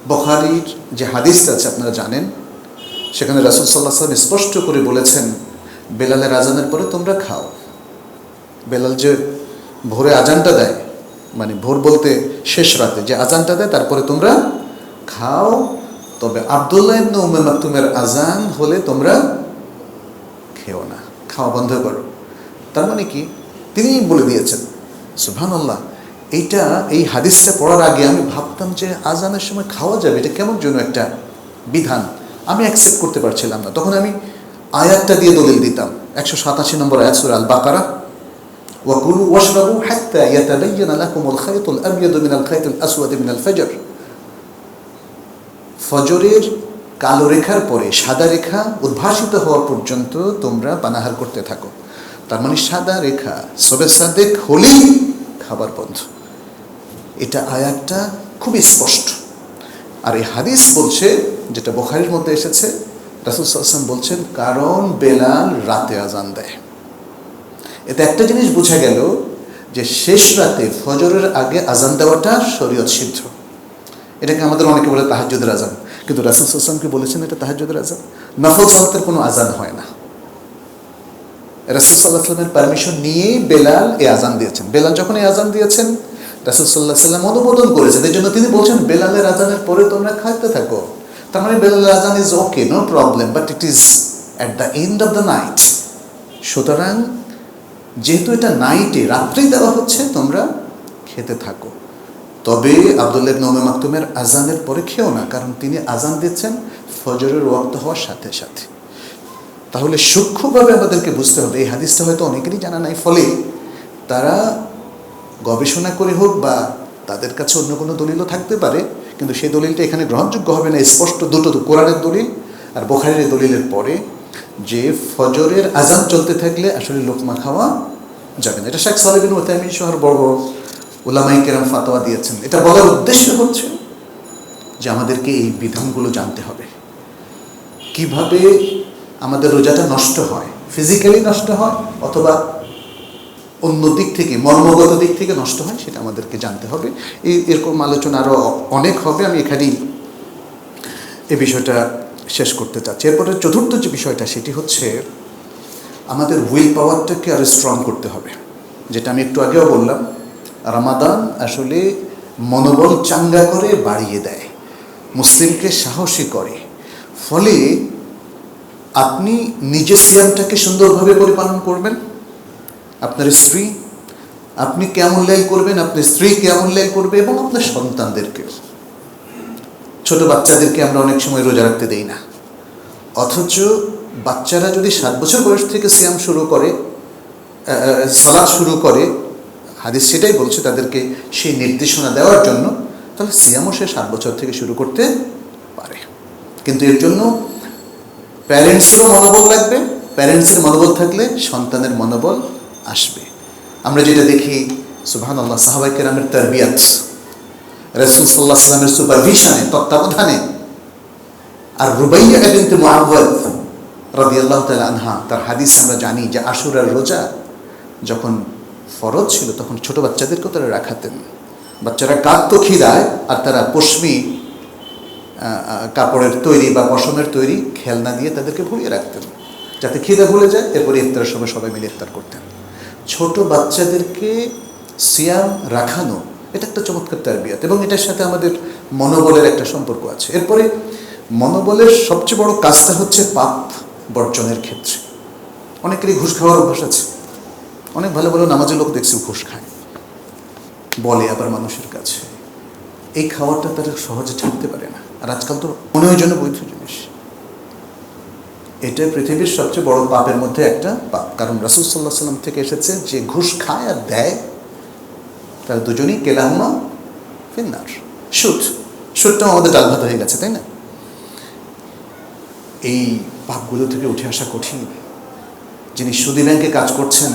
বুখারীর যে হাদিসটা আছে আপনারা জানেন, সেখানে রাসূল সাল্লাল্লাহু আলাইহি ওয়াসাল্লাম স্পষ্ট করে বলেছেন বেলালের আজানের পরে তোমরা খাও। বেলাল যে ভোরে আজানটা দেয়, মানে ভোর বলতে শেষ রাতে যে আজানটা দেয়, তারপরে তোমরা খাও, তবে আব্দুল্লাহ ইবনে উম্মে মাকতুমের আজান হলে তোমরা খেও না, খাওয়া বন্ধ করো। তার মানে কি তিনি বলে দিয়েছেন। সুবহানাল্লাহ। এই হাদিসটা পড়ার আগে আমি ভাবতাম যে আজানের সময় খাওয়া যাবে, এটা কেমন যেন একটা বিধান, আমি অ্যাকসেপ্ট করতে পারছিলাম না। তখন আমি আয়াতটা দিয়ে দলিল দিতাম, 187 নম্বর আয়াত সূরা আল বাকারা, ওয়াকুলু ওয়াশরাবু হাত্তা ইয়াতাবায়্যানা লাকুমুল খায়তুল আবয়াদু মিনাল খায়তিল আসওয়াদি মিনাল ফজর। ফজরের কালো রেখার পরে সাদা রেখা উদ্ভাসিত হওয়া পর্যন্ত তোমরা পানাহার করতে থাকো। তার মানে সাদা রেখা সবে সাদেক হলেই খাবার বন্ধ। এটা আয়াতটা খুবই স্পষ্ট। আর এই হাদিস বলছে, যেটা বুখারীর মধ্যে এসেছে, রাসূল সাল্লাল্লাহু আলাইহি ওয়াসাল্লাম বলছেন কারণ বেলাল রাতে আজান দেয়। এতে একটা জিনিস বোঝা গেল যে শেষ রাতে ফজরের আগে আজান দেওয়াটা শরীয়ত সিদ্ধ। এটাকে আমাদের অনেকে বলে তাহাজ্জুদের আজান, কিন্তু রাসূল সাল্লাল্লাহু আলাইহি ওয়াসাল্লাম কি বলেছেন এটা তাহাজ্জুদের আজান? নফল সালাতের কোনো আজান হয় না। রাসূল সাল্লাল্লাহু আলাইহি ওয়াসাল্লামের পারমিশন নিয়েই বেলাল এই আজান দিয়েছেন। বেলাল যখন এই আজান দিয়েছেন রাসূল সাল্লাল্লাহু আলাইহি ওয়াসাল্লাম অনুমোদন করেছেন, এই জন্য তিনি বলছেন বেলালের আজানের পরে তোমরা খাইতে থাকো। তার মানে বেলালের আজান is okay, no problem, but it is at the end of the night. সুতরাং যেহেতু এটা নাইটে, রাত্রেই দেওয়া হচ্ছে, তোমরা খেতে থাকো। তবে আব্দুল্লাহ ইবনে উম্মে মাকতুমের আজানের পরে খেও না, কারণ তিনি আজান দিচ্ছেন ফজরের ওয়াক্ত হওয়ার সাথে সাথে। তাহলে সূক্ষ্মভাবে আমাদেরকে বুঝতে হবে, এই হাদিসটা হয়তো অনেকেরই জানা নাই, ফলে তারা গবেষণা করে হোক বা তাদের কাছে অন্য কোনো দলিলও থাকতে পারে, কিন্তু সেই দলিলটা এখানে গ্রহণযোগ্য হবে না। স্পষ্ট দুটো, কোরআনের দলিল আর বুখারীর দলিলের পরে, যে ফজরের আজান চলতে থাকলে আসলে লোকমা খাওয়া যাবে না। এটা শেখ সালেহ বিন উসাইমিন সহ বড় উলামায়ে কেরাম ফাতোয়া দিয়েছেন। এটা বলার উদ্দেশ্য হচ্ছে যে আমাদেরকে এই বিধানগুলো জানতে হবে, কিভাবে আমাদের রোজাটা নষ্ট হয়, ফিজিক্যালি নষ্ট হয় অথবা অন্য দিক থেকে, মর্মগত দিক থেকে নষ্ট হয়, সেটা আমাদেরকে জানতে হবে। এরকম আলোচনা আরও অনেক হবে, আমি এখানেই এই বিষয়টা শেষ করতে চাচ্ছি। এরপরে চতুর্থ যে বিষয়টা সেটি হচ্ছে আমাদের উইল পাওয়ারটাকে আরও স্ট্রং করতে হবে। যেটা আমি একটু আগেও বললাম, রমাদান আসলে মনোবল চাঙ্গা করে, বাড়িয়ে দেয়, মুসলিমকে সাহসী করে। ফলে আপনি নিজে সিয়ামটাকে সুন্দরভাবে পরিপালন করবেন, আপনার স্ত্রী, আপনি কিয়ামুল লাইল করবেন, আপনার স্ত্রী কিয়ামুল লাইল করবে, এবং আপনার সন্তানদেরকেও। ছোট বাচ্চাদেরকে আমরা অনেক সময় রোজা রাখতে দেই না, অথচ বাচ্চারা যদি 7 বছর বয়স থেকে সিয়াম শুরু করে, সালাত শুরু করে, হাদিস সেটাই বলছে তাদেরকে সেই নির্দেশনা দেওয়ার জন্য, তাহলে সিয়ামও সে 7 বছর থেকে শুরু করতে পারে। কিন্তু এর জন্য প্যারেন্টসেরও মনোবল লাগবে, প্যারেন্টসের মনোবল থাকলে সন্তানের মনোবল আসবে। আমরা যেটা দেখি, সুবহানাল্লাহ, সাহাবায়ে কেরামের তারবিয়াত, রাসূল সাল্লাল্লাহু আলাইহি ওয়াসাল্লামের সুপারভিশনে, তত্ত্বাবধানে। আর রুবাইয়া বিনতে মুআওয়াদ রাদিয়াল্লাহু তাআলা আনহা, তার হাদিস আমরা জানি যে আশুরার রোজা যখন ফরজ ছিল তখন ছোট বাচ্চাদেরকেও তারা রাখাতেন। বাচ্চারা কাঁদতো খিদায়, আর তারা পশমি কাপড়ের তৈরি বা পশমের তৈরি খেলনা দিয়ে তাদেরকে ভুলিয়ে রাখতেন, যাতে খিদা ভুলে যায়। এরপরে ইফতারের সময় সবাই মিলে ইফতার করতেন। ছোট বাচ্চাদেরকে সিয়াম রাখানো, এটা একটা চমৎকার তারবিয়াত, এবং এটার সাথে আমাদের মনোবলের একটা সম্পর্ক আছে। এরপরে মনোবলের সবচেয়ে বড় কাজটা হচ্ছে পাপ বর্জনের ক্ষেত্রে। অনেকেরই ঘুষ খাওয়ার অভ্যাস আছে, অনেক ভালো ভালো নামাজি লোক দেখছি ঘুষ খায়, বলে আবার মানুষের কাছে। এই খাওয়াটা তারা সহজে ছাড়তে পারে না। আর আজকাল তো মনে হয় যেন বৈধ জিনিস। এটা পৃথিবীর সবচেয়ে বড় পাপের মধ্যে একটা পাপ। কারণ রাসূল সাল্লাল্লাহু আলাইহি ওয়াসাল্লাম থেকে এসেছে যে ঘুষ খায় আর দেয় তারা দুজনেই কেলাহুমা ফিন্নার। সুদটাও আমাদের ডাল ভাত হয়ে গেছে, তাই না? এই পাপগুলো থেকে উঠে আসা কঠিন। যিনি সুদী ব্যাংকে কাজ করছেন,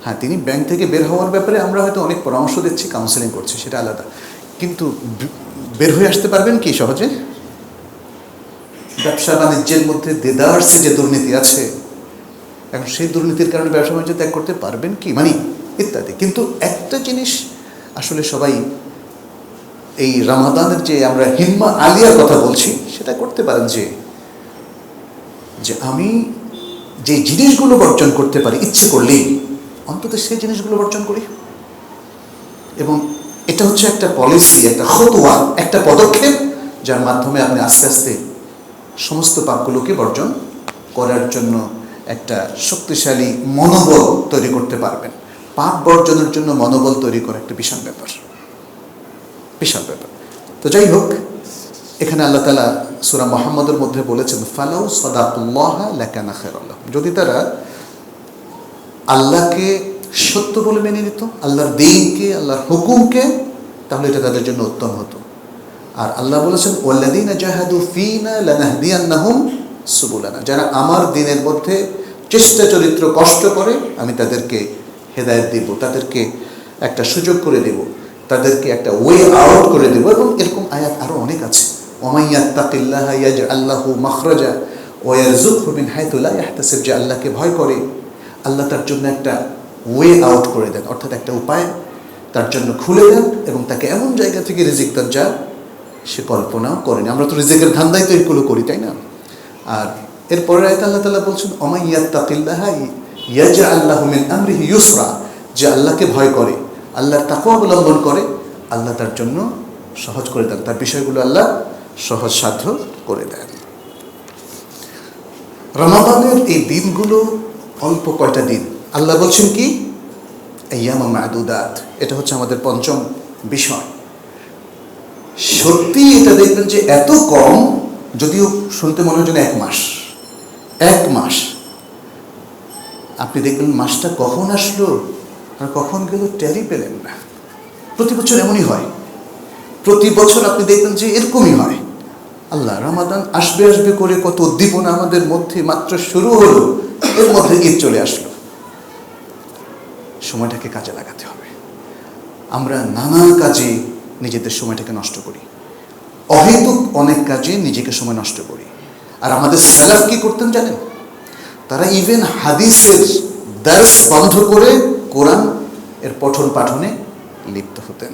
হ্যাঁ, তিনি ব্যাংক থেকে বের হওয়ার ব্যাপারে আমরা হয়তো অনেক পরামর্শ দিচ্ছি, কাউন্সেলিং করছি, সেটা আলাদা। কিন্তু বের হয়ে আসতে পারবেন কি সহজে? ব্যবসা বাণিজ্যের মধ্যে দেদারসে যে দুর্নীতি আছে, এখন সেই দুর্নীতির কারণে ব্যবসা বাণিজ্য ত্যাগ করতে পারবেন কি, মানে ইত্যাদি। কিন্তু একটা জিনিস আসলে সবাই এই রমাদানের যে আমরা হিম্মা আলিয়ার কথা বলছি সেটা করতে পারেন, যে আমি যে জিনিসগুলো বর্জন করতে পারি ইচ্ছে করলেই অন্তত সেই জিনিসগুলো বর্জন করি। এবং এটা হচ্ছে একটা পলিসি, একটা খতওয়া, একটা পদক্ষেপ যার মাধ্যমে আপনি আস্তে আস্তে সমস্ত পাপগুলোকে বর্জন করার জন্য একটা শক্তিশালী মনোবল তৈরি করতে পারবেন। পাপ বর্জনের জন্য মনোবল তৈরি করা একটা বিশাল ব্যাপার। তো যাই হোক, এখানে আল্লাহ তাআলা সূরা মুহাম্মদের মধ্যে বলেছেন ফালাউ সাদাকুল্লাহা লাকানা খায়রাল লাহুম, যদি তারা আল্লাহকে সত্য বলে মেনে নিত, আল্লাহর দ্বীনকে, আল্লাহর হুকুমকে, তাহলে এটা তাদের জন্য উত্তম হতো। আর আল্লাহ বলেছেন ওয়াল্লাযীনা জাহাদু ফীনা লানাহদিয়ান্নাহুম সুবুলানা, যারা আমার দ্বীনের মধ্যে চেষ্টা চরিত্র কষ্ট করে আমি তাদেরকে হেদায়েত দেব, তাদেরকে একটা সুযোগ করে দেব, তাদেরকে একটা ওয়ে আউট করে দেব। এবং এরকম আয়াত আরও অনেক আছে। ওয়া ইয়াত্তাকিল্লাহা ইয়াজআল লাহু মাখরাজা ওয়া ইয়ারযুকহু মিন হাইথু লা ইয়াহতাসিব, যে আল্লাহকে ভয় করে আল্লাহ তার জন্য একটা ওয়ে আউট করে দেন, অর্থাৎ একটা উপায় তার জন্য খুলে দেন এবং তাকে এমন জায়গা থেকে রিজিক দেন যা সে কল্পনাও করেনি। আমরা তো রিজিকের ধান্দায় তো এগুলো করি, তাই না? আর এরপরে আয়াতে আল্লাহ তাআলা বলছেন ওয়া ইয়াত্তাকিল্লাহা ইয়াজআল লাহু মিন আমরিহি ইউসরা, যে আল্লাহকে ভয় করে, আল্লাহর তাকওয়া অবলম্বন করে, আল্লাহ তার জন্য সহজ করে দেন, তার বিষয়গুলো আল্লাহ সহজ সাধ্য করে দেন। রমাদানের এই দিনগুলো অল্প কয়টা দিন, আল্লাহ বলছেন কি আইয়ামা মাদুদাত, এটা হচ্ছে আমাদের পঞ্চম বিষয়। সত্যি এটা দেখবেন যে এত কম, যদিও শুনতে মনে হয় যেন এক মাস। আপনি দেখবেন মাসটা কখন আসলো আর কখন গেল টেরই পেলেন না। প্রতি বছর এমনই হয়, প্রতি বছর আপনি দেখবেন যে এরকমই হয়। আল্লাহ রমাদান আসবে করে কত উদ্দীপনা আমাদের মধ্যে, মাত্র শুরু হলো এর মধ্যে ঈদ চলে আসলো। সময়টাকে কাজে লাগাতে হবে। আমরা নানা কাজে নিজেদের সময়টাকে নষ্ট করি, অহেতুক অনেক কাজে নিজেকে সময় নষ্ট করি। আর আমাদের সালাফ কি করতেন জানেন? তারা ইভেন হাদিসের দার্স বন্ধ করে কোরআন এর পঠন পাঠনে লিপ্ত হতেন।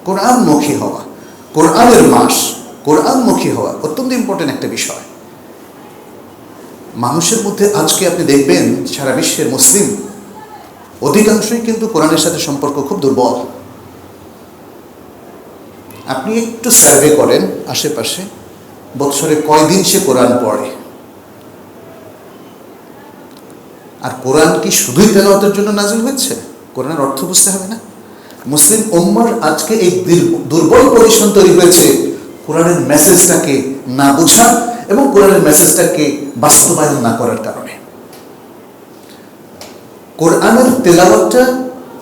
কোরআনমুখী হওয়া, কোরআনের মাস, কোরআনমুখী হওয়া অত্যন্ত ইম্পর্টেন্ট একটা বিষয়। মানুষের মধ্যে আজকে আপনি দেখবেন সারা বিশ্বের মুসলিম অধিকাংশই কিন্তু কোরআনের সাথে সম্পর্ক খুব দুর্বল। আপনি একটু সার্ভে করেন আশেপাশে, বৎসরে কয়দিন সে কোরআন পড়ে? আর কোরআন কি শুধুই তেলাওয়াতের জন্য নাজিল হয়েছে? কোরআনের অর্থ বুঝতে হবে না? মুসলিম উম্মার আজকে এই দুর্বল পজিশন তৈরি হয়েছে কোরআনের মেসেজটাকে না বোঝা এবং কোরআনের মেসেজটাকে বাস্তবায়ন না করার কারণে। কোরআনের তেলাওয়াতটা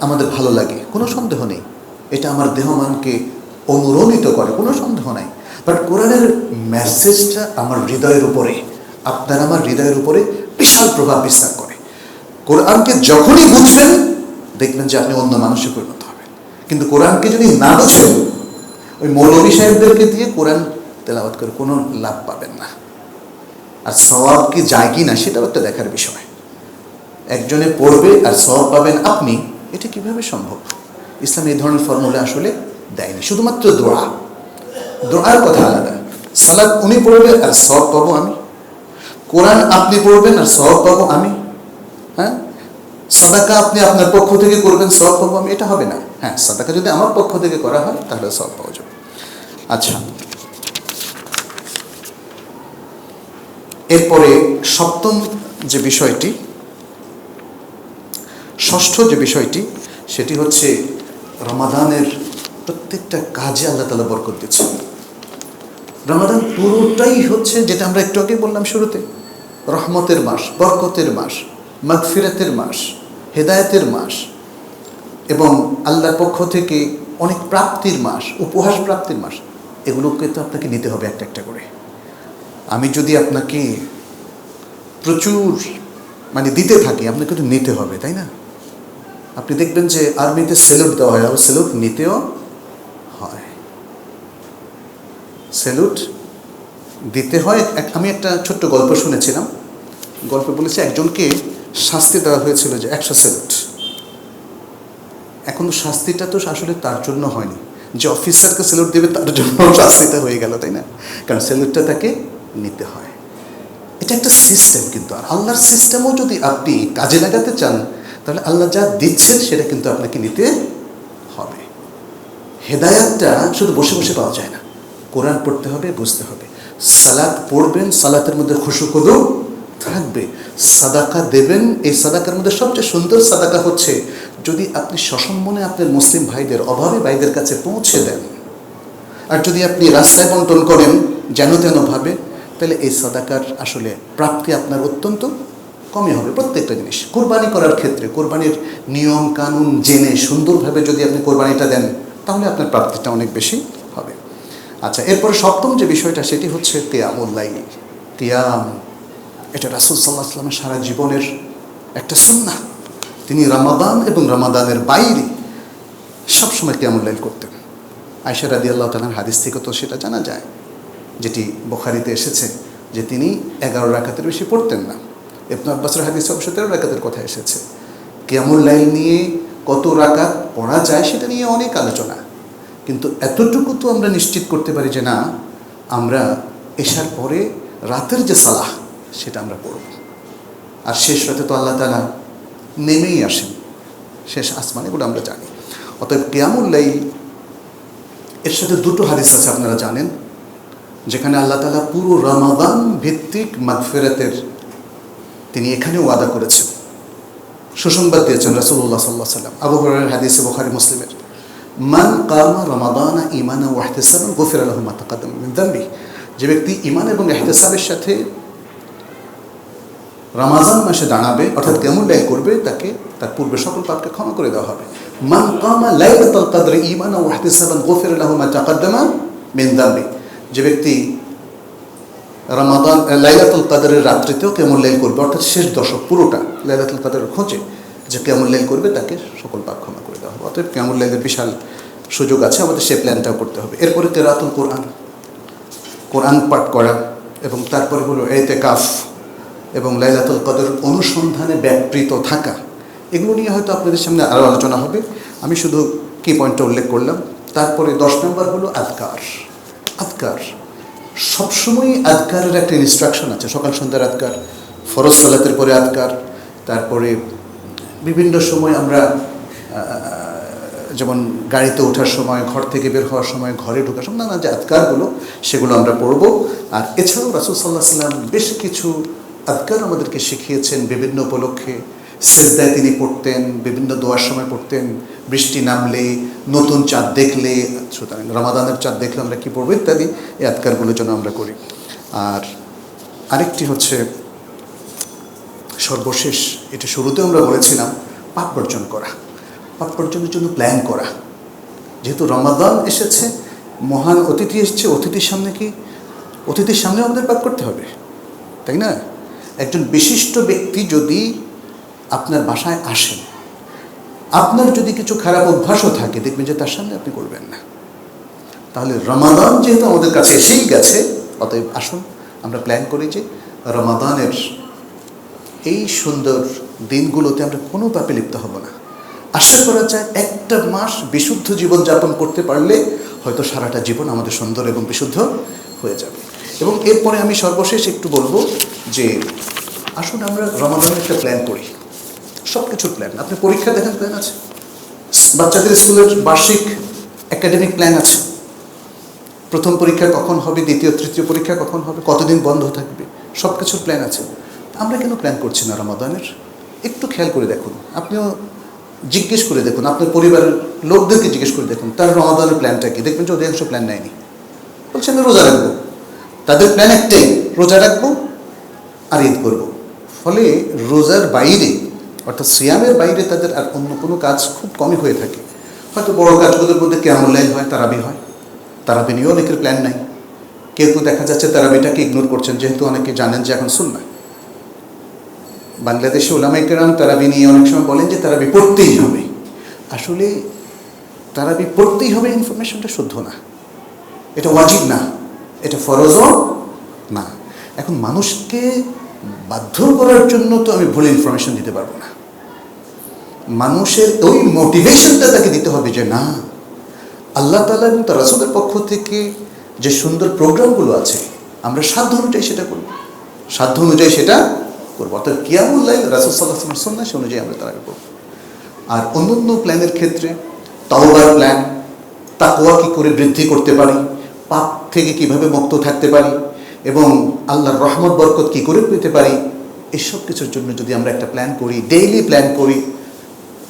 আমাদের ভালো লাগে, কোনো সন্দেহ নেই, এটা আমার দেহমানকে অনুরণিত করে, কোনো সন্দেহ নাই। বাট কোরআনের মেসেজটা আমার হৃদয়ের উপরে, আপনার আমার হৃদয়ের উপরে বিশাল প্রভাব বিস্তার করে। কোরআনকে যখনই বুঝবেন দেখবেন যে আপনি অন্য মানুষে পরিণত হবেন। কিন্তু কোরআনকে যদি না বুঝেন, ওই মৌলভী সাহেবদেরকে দিয়ে কোরআন তেলাওয়াত করে কোনো লাভ পাবেন না। আর সওয়াব কি যায় কি না সেটাও একটা দেখার বিষয়। একজনে পড়বে আর সওয়াব পাবেন আপনি, এটা কিভাবে সম্ভব? ইসলাম এই ধরনের ফর্মুলা আসলে দেয়নি। শুধুমাত্র দোয়ার কথা আলাদা। সালাত উনি পড়বেন আর সওয়াব পাবো আমি, কোরআন আপনি পড়বেন আর সওয়াব পাবো আমি, হ্যাঁ, সাদাকা আপনি আপনার পক্ষ থেকে করবেন সওয়াব পাবো আমি, এটা হবে না। হ্যাঁ, সাদাকা যদি আমার পক্ষ থেকে করা হয় তাহলে সওয়াব পাওয়া যাবে। আচ্ছা, এরপরে ষষ্ঠ যে বিষয়টি সেটি হচ্ছে রমাদানের প্রত্যেকটা কাজে আল্লাহ তাআলা বরকত দিচ্ছেন। রমাদান পুরোটাই হচ্ছে, যেটা আমরা একটু আগে বললাম শুরুতে, রহমতের মাস, বরকতের মাস, মাগফিরাতের মাস, হেদায়েতের মাস, এবং আল্লাহর পক্ষ থেকে অনেক প্রাপ্তির মাস, উপহাস প্রাপ্তির মাস। এগুলোকে তো আপনাকে নিতে হবে একটা একটা করে। আমি যদি আপনাকে প্রচুর দিতে থাকি, আপনাকে তো নিতে হবে, তাই না? আপনি দেখবেন যে আর্মিতে স্যালুট দেওয়া হয়, আবার স্যালুট নিতেও হয়, স্যালুট দিতে হয়। আমি একটা ছোট্ট গল্প শুনেছিলাম। গল্পে বলেছে একজনকে শাস্তি দেওয়া হয়েছিল যে 100 স্যালুট। এখন শাস্তিটা তো আসলে তার জন্য হয়নি, যে অফিসারকে স্যালুট দেবে তার জন্য শাস্তিটা হয়ে গেল, তাই না? কারণ স্যালুটটা তাকে নিতে হয়। এটা একটা সিস্টেম, কিন্তু আল্লাহর সিস্টেমও যদি আপনি কাজে লাগাতে চান, তাহলে আল্লাহ যা দিচ্ছেন সেটা কিন্তু আপনাকে নিতে হবে। হেদায়াতটা শুধু বসে বসে পাওয়া যায় না, কোরআন পড়তে হবে, বুঝতে হবে। সালাত পড়বেন, সালাতের মধ্যে খুশু কদু থাকবে। সাদাকা দেবেন, এই সাদাকার মধ্যে সবচেয়ে সুন্দর সাদাকা হচ্ছে যদি আপনি সসম্মানে আপনার মুসলিম ভাইদের, অভাবী ভাইদের কাছে পৌঁছে দেন। আর যদি আপনি রাস্তায় বন্টন করেন যেন তেনভাবে, তাহলে এই সাদাকার আসলে প্রাপ্তি আপনার অত্যন্ত কমই হবে। প্রত্যেকটা জিনিস কোরবানি করার ক্ষেত্রে কোরবানির নিয়ম কানুন জেনে সুন্দরভাবে যদি আপনি কোরবানিটা দেন, তাহলে আপনার প্রাপ্তিটা অনেক বেশি হবে। আচ্ছা, এরপরে সপ্তম যে বিষয়টা সেটি হচ্ছে কিয়ামুল লাইল। কিয়াম, এটা রাসূল সাল্লাল্লাহু আলাইহি ওয়াসাল্লামের সারা জীবনের একটা সুন্নাহ। তিনি রমাদান এবং রমাদানের বাইরে সবসময় কিয়ামুল লাইল করতেন। আয়েশা রাদিয়াল্লাহু তাআলার হাদিস থেকে তো সেটা জানা যায়, যেটি বুখারীতে এসেছে যে তিনি 11 রাকাতের বেশি পড়তেন না। ইবনে আব্বাসের হাদিসে অবশ্য 13 রাকাতের কথা এসেছে। কিয়ামুল লাইল নিয়ে কত রাকাত পড়া যায় সেটা নিয়ে অনেক আলোচনা, কিন্তু এতটুকু তো আমরা নিশ্চিত করতে পারি যে না, আমরা এশার পরে রাতের যে সালাহ সেটা আমরা পড়ব। আর শেষ রাতে তো আল্লাহ তাআলা নেমেই আসেন শেষ আসমানে, এগুলো আমরা জানি। অতএব কিয়ামুল লাইল এর সাথে দুটো হাদিস আছে আপনারা জানেন, যেখানে আল্লাহ তাআলা পুরো রমাদান ভিত্তিক মাগফিরাতের তিনি এখানেও ওয়াদা করেছেন, সুসংবাদ দিয়েছেন রাসূলুল্লাহ সাল্লাল্লাহু আলাইহি ওয়াসাল্লাম। আবু হুরায়রার হাদিসে বুখারী মুসলিমের, মান কামা রমাদানা ঈমানান ওয়া ইহতিসাবান গুফিরা লাহু মা তাকাদ্দামা মিন যামবি। যে ব্যক্তি ঈমান এবং ইহতিসাবের সাথে রমাদান মাসে দাঁড়াবে, অর্থাৎ কিয়ামুল লাইল করবে, তাকে তার পূর্বে সকল পাপকে ক্ষমা করে দেওয়া হবে। মান কামা লাইলাতুল কদরি ঈমানান ওয়া ইহতিসাবান গুফিরা লাহু মা তাকাদ্দামা মিন যামবি। যে ব্যক্তি রমাদান লাইলাতুল কদরের রাত্রিতেও কিয়ামুল লাইল করবে, অর্থাৎ শেষ দশক পুরোটা লাইলাতুল কদরের খোঁজে যে কিয়ামুল লাইল করবে, তাকে সকল পাপ ক্ষমা করে দেওয়া হবে। অতএব কিয়ামুল লাইলের বিশাল সুযোগ আছে, আমাদের সে প্ল্যানটাও করতে হবে। এরপরে কিরাতুল কোরআন, কোরআন পাঠ করা, এবং তারপরে হলো ইতিকাফ এবং লাইলাতুল কদর অনুসন্ধানে ব্যাপৃত থাকা। এগুলো নিয়ে হয়তো আপনাদের সামনে আরও আলোচনা হবে, আমি শুধু কি পয়েন্টটা উল্লেখ করলাম। তারপরে 10 নম্বর হলো আদকার। আদকার সবসময়ই আদকারের একটা ইনস্ট্রাকশন আছে, সকাল সন্ধ্যার আদকার, ফরজ সালাতের পরে আদকার, তারপরে বিভিন্ন সময় আমরা যেমন গাড়িতে ওঠার সময়, ঘর থেকে বের হওয়ার সময়, ঘরে ঢোকার সময়, নানা যে আদকারগুলো সেগুলো আমরা পড়ব। আর এছাড়াও রাসূল সাল্লাল্লাহু আলাইহি ওয়াসাল্লাম বেশ কিছু আদকার আমাদেরকে শিখিয়েছেন বিভিন্ন উপলক্ষে। সিজদায় তিনি পড়তেন, বিভিন্ন দোয়ার সময় পড়তেন, বৃষ্টি নামলে, নতুন চাঁদ দেখলে, সুতরাং রমাদানের চাঁদ দেখলে আমরা কী পড়বো ইত্যাদি, এই আদকারগুলোর জন্য আমরা করি। আর আরেকটি হচ্ছে সর্বশেষ, এটা শুরুতেও আমরা বলেছিলাম, পাপ বর্জন করা, পাপ বর্জনের জন্য প্ল্যান করা। যেহেতু রমাদান এসেছে, মহান অতিথি এসেছে, অতিথির সামনে আমাদের পাপ করতে হবে, তাই না? একজন বিশিষ্ট ব্যক্তি যদি আপনার বাসায় আসেন, আপনার যদি কিছু খারাপ অভ্যাসও থাকে, দেখবেন যে তার সামনে আপনি করবেন না। তাহলে রমাদান যেহেতু আমাদের কাছে এসেই গেছে, অতএব আসুন আমরা প্ল্যান করি যে রমাদানের এই সুন্দর দিনগুলোতে আমরা কোনো পাপে লিপ্ত হব না। আশা করা যায় একটা মাস বিশুদ্ধ জীবনযাপন করতে পারলে হয়তো সারাটা জীবন আমাদের সুন্দর এবং বিশুদ্ধ হয়ে যাবে। এবং এরপরে আমি সর্বশেষ একটু বলবো যে আসুন আমরা রমাদানের একটা প্ল্যান করি, সব কিছুর প্ল্যান। আপনি পরীক্ষা দেখেন, প্ল্যান আছে, বাচ্চাদের স্কুলের বার্ষিক একাডেমিক প্ল্যান আছে, প্রথম পরীক্ষা কখন হবে, দ্বিতীয় তৃতীয় পরীক্ষা কখন হবে, কতদিন বন্ধ থাকবে, সব কিছুর প্ল্যান আছে। আমরা কেন প্ল্যান করছি না রমাদানের? একটু খেয়াল করে দেখুন, আপনিও জিজ্ঞেস করে দেখুন, আপনার পরিবারের লোকদেরকে জিজ্ঞেস করে দেখুন তার রমাদানের প্ল্যানটা কি। দেখবেন যে অধিকাংশ প্ল্যান নেয়নি, বলছে আমি রোজা রাখবো, তাদের প্ল্যান একটাই, রোজা রাখবো আর ঈদ করব। ফলে রোজার বাইরে অর্থাৎ সিয়ামের বাইরে তাদের আর অন্য কোনো কাজ খুব কমই হয়ে থাকে। হয়তো বড় কাজগুলোর মধ্যে কিয়ামুল লাইল হয়, তারাবি হয়, তারাবি নিয়েও অনেকের প্ল্যান নাই। কেউ কেউ দেখা যাচ্ছে তারাবিটাকে ইগনোর করছেন, যেহেতু অনেকে জানেন যে এখন সুন্নাহ। বাংলাদেশে উলামায়ে কেরাম তারাবি নিয়ে অনেক সময় বলেন যে তারাবি পড়তেই হবে। আসলে তারাবি পড়তেই হবে ইনফরমেশনটা শুদ্ধ না, এটা ওয়াজিব না, এটা ফরজও না। এখন মানুষকে বাধ্য করার জন্য তো আমি ভুল ইনফরমেশন দিতে পারবো না। মানুষের ওই মোটিভেশনটা তাকে দিতে হবে যে না, আল্লাহ তাআলা এবং তার রাসূলের পক্ষ থেকে যে সুন্দর প্রোগ্রামগুলো আছে আমরা সাধ্য অনুযায়ী সেটা করব, সাধ্য অনুযায়ী সেটা করবো। অর্থাৎ কিয়ামুল লাইল রাসূল সাল্লাল্লাহু আলাইহি ওয়াসাল্লামের সুন্নাহ, সে অনুযায়ী আমরা তারাবি করব। আর অন্যান্য প্ল্যানের ক্ষেত্রে তাওবার প্ল্যান, তাকওয়া কী করে বৃদ্ধি করতে পারি, পাপ থেকে কিভাবে মুক্ত থাকতে পারি এবং আল্লাহর রহমত বরকত কী করে পেতে পারি, এসব কিছুর জন্য যদি আমরা একটা প্ল্যান করি, ডেইলি প্ল্যান করি,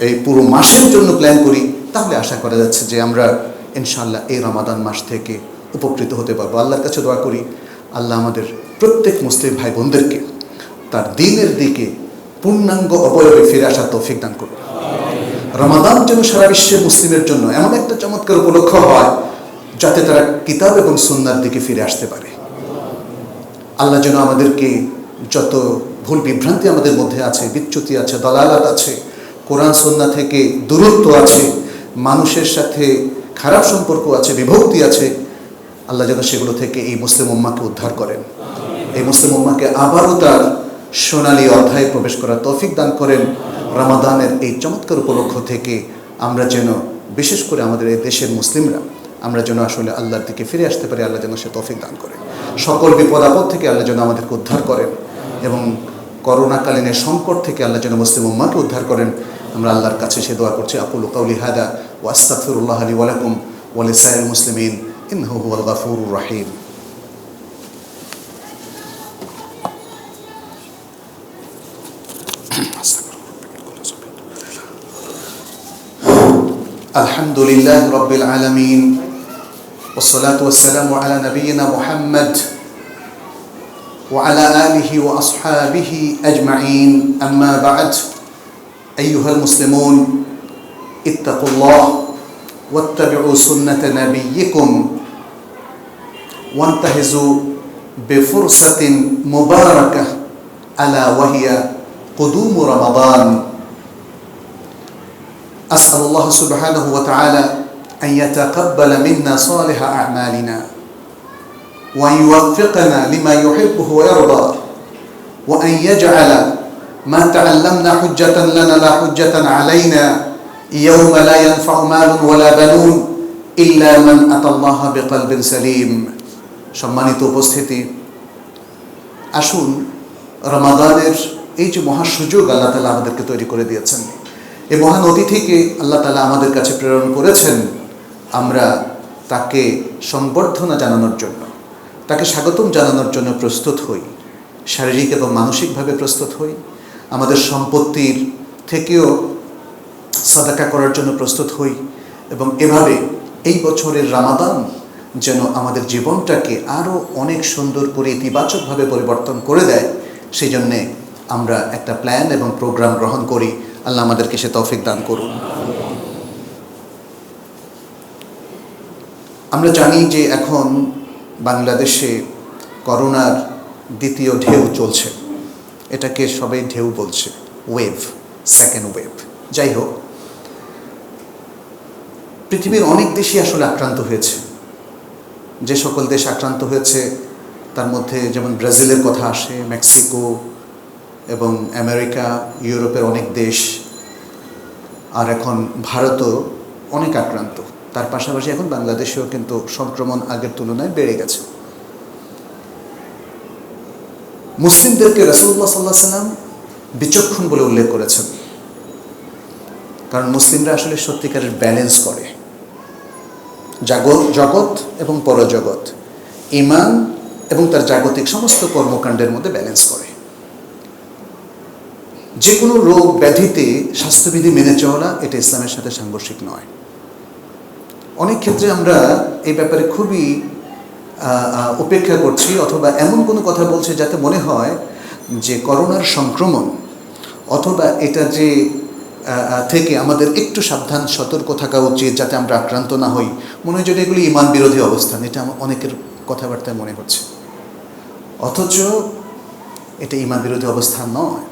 এই পুরো মাসের জন্য প্ল্যান করি, তাহলে আশা করা যাচ্ছে যে আমরা ইনশাআল্লাহ এই রমাদান মাস থেকে উপকৃত হতে পারবো। আল্লাহর কাছে দোয়া করি আল্লাহ আমাদের প্রত্যেক মুসলিম ভাই বোনদেরকে তার দ্বীনের দিকে পূর্ণাঙ্গ অবয়বে ফিরে আসার তৌফিক দান করুন। রমাদান যেন সারা বিশ্বের মুসলিমের জন্য এমন একটা চমৎকার উপলক্ষ হয় যাতে তারা কিতাব এবং সুন্নাহর দিকে ফিরে আসতে পারে। আল্লাহ যেন আমাদেরকে যত ভুল বিভ্রান্তি আমাদের মধ্যে আছে, বিচ্যুতি আছে, দলালাত আছে, কোরআন সুন্নাহ থেকে দূরত্ব আছে, মানুষের সাথে খারাপ সম্পর্ক আছে, বিভক্তি আছে, আল্লাহ যেন সেগুলো থেকে এই মুসলিম উম্মাহকে উদ্ধার করেন। এই মুসলিম উম্মাহকে আবারও তার সোনালী অধ্যায়ে প্রবেশ করার তৌফিক দান করেন। রমাদানের এই চমৎকার উপলক্ষ থেকে আমরা যেন, বিশেষ করে আমাদের এই দেশের মুসলিমরা, আমরা যেন আসলে আল্লাহর দিকে ফিরে আসতে পারি। আল্লাহ যেন সে তৌফিক দান করেন। সকল বিপদ আপদ থেকে আল্লাহ যেন আমাদেরকে উদ্ধার করেন এবং করোনাকালীনের সংকট থেকে আল্লাহ যেন মুসলিম উম্মাহকে উদ্ধার করেন। আমরা আল্লাহর কাছে সে দোয়া করছি। আকুলু কাউলি হাদা ওয়া আস্তাগফিরুল্লাহ লি ওয়া লাকুম ওয়া লিসাইরিল মুসলিমিন ইন্নাহু হুয়াল গাফুরুর রহিম। আলহামদুলিল্লাহ রাব্বিল আলামিন والصلاة والسلام على نبينا محمد وعلى آله وأصحابه أجمعين. أما بعد، أيها المسلمون اتقوا الله واتبعوا سنة نبيكم وانتهزوا بفرصة مباركة ألا وهي قدوم رمضان. أسأل الله سبحانه وتعالى أن يتقبل منا صالح أعمالنا وأن يوفقنا لما يحبه ويرضى وأن يجعل ما تعلمنا حجة لنا لا حجة علينا يوم لا ينفع مال ولا بنون إلا من أتى الله بقلب سليم. সম্মানিত উপস্থিতি, আসুন রমাদানের এই যে মহা সুযোগ আল্লাহ তাআলা আমাদেরকে তৈরি করে দিয়েছেন, এই মহান অতিথিকে আল্লাহ তাআলা আমাদের কাছে প্রেরণ করেছেন, আমরা তাকে সংবর্ধনা জানানোর জন্য, তাকে স্বাগতম জানানোর জন্য প্রস্তুত হই, শারীরিক এবং মানসিকভাবে প্রস্তুত হই, আমাদের সম্পত্তির থেকেও সাদাকা করার জন্য প্রস্তুত হই এবং এভাবে এই বছরের রমাদান যেন আমাদের জীবনটাকে আরও অনেক সুন্দর করে ইতিবাচকভাবে পরিবর্তন করে দেয়, সেই জন্যে আমরা একটা প্ল্যান এবং প্রোগ্রাম গ্রহণ করি। আল্লাহ আমাদেরকে সে তৌফিক দান করুন। আমরা জানি যে এখন বাংলাদেশে করোনার দ্বিতীয় ঢেউ চলছে, এটাকে সবাই ঢেউ বলছে, ওয়েভ, সেকেন্ড ওয়েভ। যাই হোক, পৃথিবীর অনেক দেশই আসলে আক্রান্ত হয়েছে। যে সকল দেশ আক্রান্ত হয়েছে তার মধ্যে যেমন ব্রাজিলের কথা আসে, মেক্সিকো এবং আমেরিকা, ইউরোপের অনেক দেশ, আর এখন ভারতও অনেক আক্রান্ত। তার পাশাপাশি এখন বাংলাদেশেও কিন্তু সংক্রমণ আগের তুলনায় বেড়ে গেছে। মুসলিমদেরকে রাসূলুল্লাহ সাল্লাল্লাহু আলাইহি ওয়াসাল্লাম বিচক্ষণ বলে উল্লেখ করেছেন, কারণ মুসলিমরা আসলে সত্যিকারের ব্যালেন্স করে, জগৎ এবং পরজগৎ, ঈমান এবং তার জাগতিক সমস্ত কর্মকাণ্ডের মধ্যে ব্যালেন্স করে। যে কোনো রোগ ব্যাধিতে স্বাস্থ্যবিধি মেনে চলা, এটা ইসলামের সাথে সাংঘর্ষিক নয়। অনেক ক্ষেত্রে আমরা এই ব্যাপারে খুবই উপেক্ষা করছি অথবা এমন কোনো কথা বলছি যাতে মনে হয় যে করোনার সংক্রমণ অথবা এটা যে থেকে আমাদের একটু সাবধান সতর্ক থাকা উচিত যাতে আমরা আক্রান্ত না হই, মনে হয় যেন এগুলি ইমান বিরোধী অবস্থান। এটা আমার অনেকের কথাবার্তায় মনে হচ্ছে, অথচ এটা ইমান বিরোধী অবস্থান নয়।